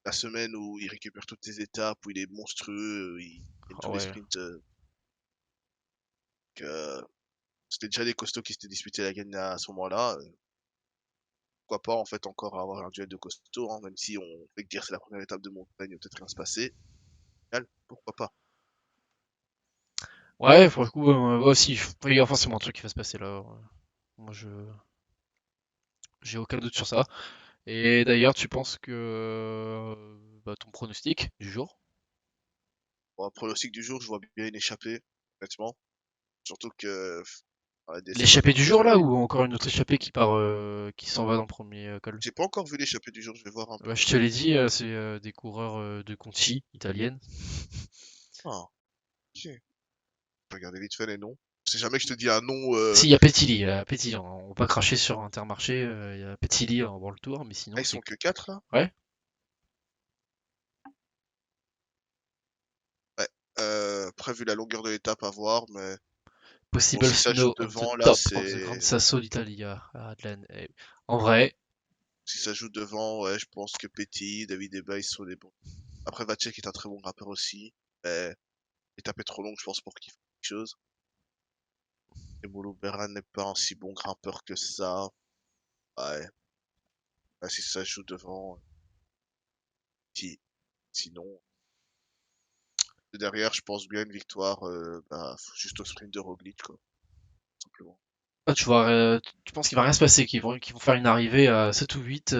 La semaine où il récupère toutes les étapes, où il est monstrueux, il gagne ah tous les ouais. sprints. Que... C'était déjà des costauds qui s'étaient disputés la gagne à ce moment-là. Pourquoi pas en fait encore avoir un duel de costauds, hein, même si on fait que dire c'est la première étape de montagne, il va peut-être rien se passer. Au final, pourquoi pas? Ouais, pour le coup, ouais, si, il y a forcément un truc qui va se passer là. Moi, j'ai aucun doute sur ça. Et d'ailleurs, tu penses que bah, ton pronostic du jour? Bon, pronostic du jour, je vois bien une échappée, honnêtement. Surtout que la descente va L'échappée du vraiment jour faire là les... ou encore une autre échappée qui part, qui s'en va dans le premier col? J'ai pas encore vu l'échappée du jour, je vais voir un Bah, peu. je te l'ai dit, c'est des coureurs de Conti, italienne. Ah, ok. Je vais regarder vite fait les noms. C'est jamais que je te dis un nom... Si, il y a Petilly, on va pas cracher sur Intermarché, il y a Petilly en World Tour, mais Ah, sinon ils c'est... sont que 4 là? Ouais, Ouais. Après, vu la longueur de l'étape à voir, mais bon, Possible si ça joue Snow on the devant, là, top of the Grand c'est... Sasso d'Italia. En vrai, Si ça joue devant, ouais, je pense que Petty, David Eba, ils sont des bons. Après, Vacek est un très bon rappeur aussi, mais l'étape est trop longue, je pense, pour qu'il fasse quelque chose. Et Molo Beran n'est pas un si bon grimpeur que ça. Ouais. Ouais, si ça joue devant, si. Sinon, derrière, je pense bien une victoire, bah, juste au sprint de Roglic, quoi, tout simplement. ah, tu penses qu'il va rien se passer, qu'ils vont faire une arrivée à 7 ou 8.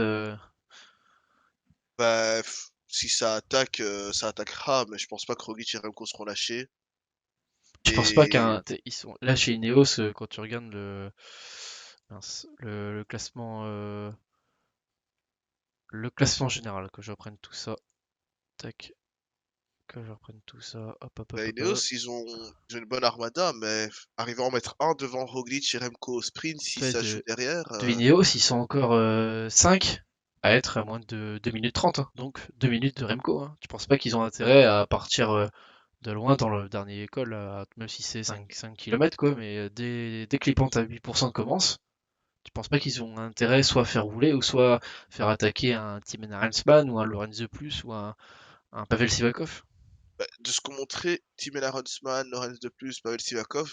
Bah, si ça attaque, ça attaquera, mais je pense pas que Roglic et Remco seront lâchés. Tu penses pas Et ils sont là chez Ineos quand tu regardes le classement général, que je reprenne tout ça. Tac, que je reprenne tout ça. Hop hop hop bah, hop, hop. Ineos, ils ont une bonne armada, mais arriver à en mettre un devant Roglic et Remco au sprint, si Ouais, ça joue derrière, de Ineos, ils sont encore 5 à être à moins de 2 minutes 30, hein. Donc 2 minutes de Remco, hein. Tu penses pas qu'ils ont intérêt à partir de loin dans le dernier col, même si c'est 5 km quoi, mais dès que les pentes à 8% commencent, tu penses pas qu'ils ont intérêt soit à faire rouler ou soit faire attaquer un Tim Arensman ou un Lorenz de Plus ou un Pavel Sivakov? bah, de ce qu'ont montré Timena Huntsman, Lorenz de Plus, Pavel Sivakov,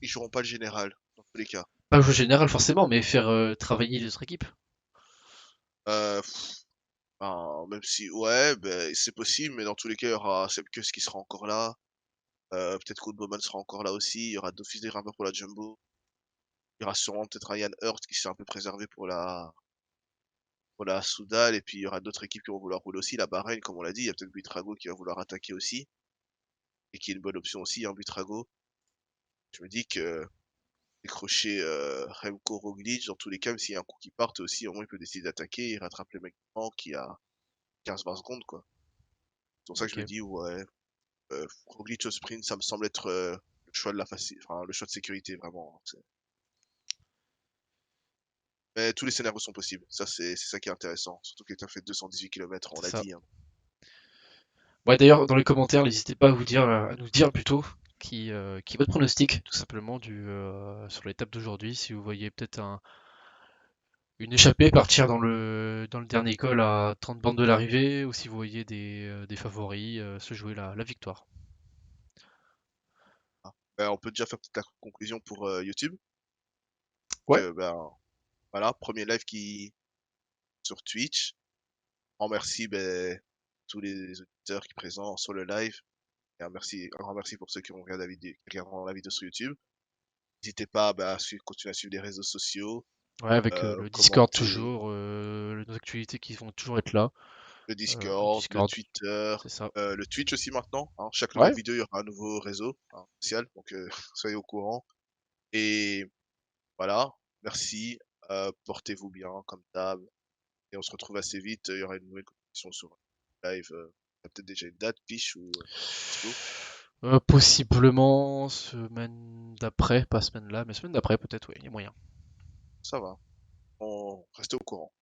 ils joueront pas le général, dans tous les cas. Pas jouer général forcément, mais faire travailler les autres équipes. Euh, enfin, même si ouais, beh, c'est possible, mais dans tous les cas, il y aura Sepp qui sera encore là, peut-être qu'Wout Bowman sera encore là aussi, il y aura d'autres fils des grimpeurs pour la Jumbo. Il y aura sûrement peut-être un Jan Hurt qui s'est un peu préservé pour la Soudal et puis il y aura d'autres équipes qui vont vouloir rouler aussi. La Bahreïn, comme on l'a dit, il y a peut-être Buitrago qui va vouloir attaquer aussi et qui est une bonne option aussi, hein, Buitrago. Je me dis que décrocher, Remco Roglič, dans tous les cas, même s'il y a un coup qui parte aussi, au moins il peut décider d'attaquer, il rattrape le mec devant qui a 15-20 secondes, quoi. C'est pour ça que je me Ok. dis, ouais, Roglič au sprint, ça me semble être, le choix de la enfin, le choix de sécurité vraiment, hein, mais tous les scénarios sont possibles. Ça, c'est ça qui est intéressant. Surtout que tu as fait 218 kilomètres, on C'est l'a ça. dit, hein. Ouais, d'ailleurs, dans les commentaires, n'hésitez pas à nous dire plutôt qui est votre pronostic, tout simplement, sur l'étape d'aujourd'hui. Si vous voyez peut-être une échappée partir dans le dernier col à 30 bandes de l'arrivée, ou si vous voyez des favoris se jouer la victoire. On peut déjà faire peut-être la conclusion pour, YouTube. Ouais. Que, ben, voilà, premier live qui sur Twitch. En merci, beh, tous les auditeurs qui sont présents sur le live et un grand merci pour ceux qui ont regardé qui regarderont la vidéo sur YouTube. N'hésitez pas, bah, à continuer à suivre les réseaux sociaux, Ouais, avec le Discord commenter, toujours, nos actualités qui vont toujours être là. le Le Discord, le Discord, Twitter, c'est ça. le Twitch aussi maintenant, hein. Chaque nouvelle Ouais, vidéo, il y aura un nouveau réseau, hein, social, donc soyez au courant. Et voilà, merci, portez-vous bien comme d'hab et on se retrouve assez vite. Il y aura une nouvelle compétition sur live. Il y a peut-être déjà une date, Piche ou dispo. possiblement semaine d'après, pas semaine là, mais semaine d'après peut-être, oui, il y a moyen. Ça va, on reste au courant.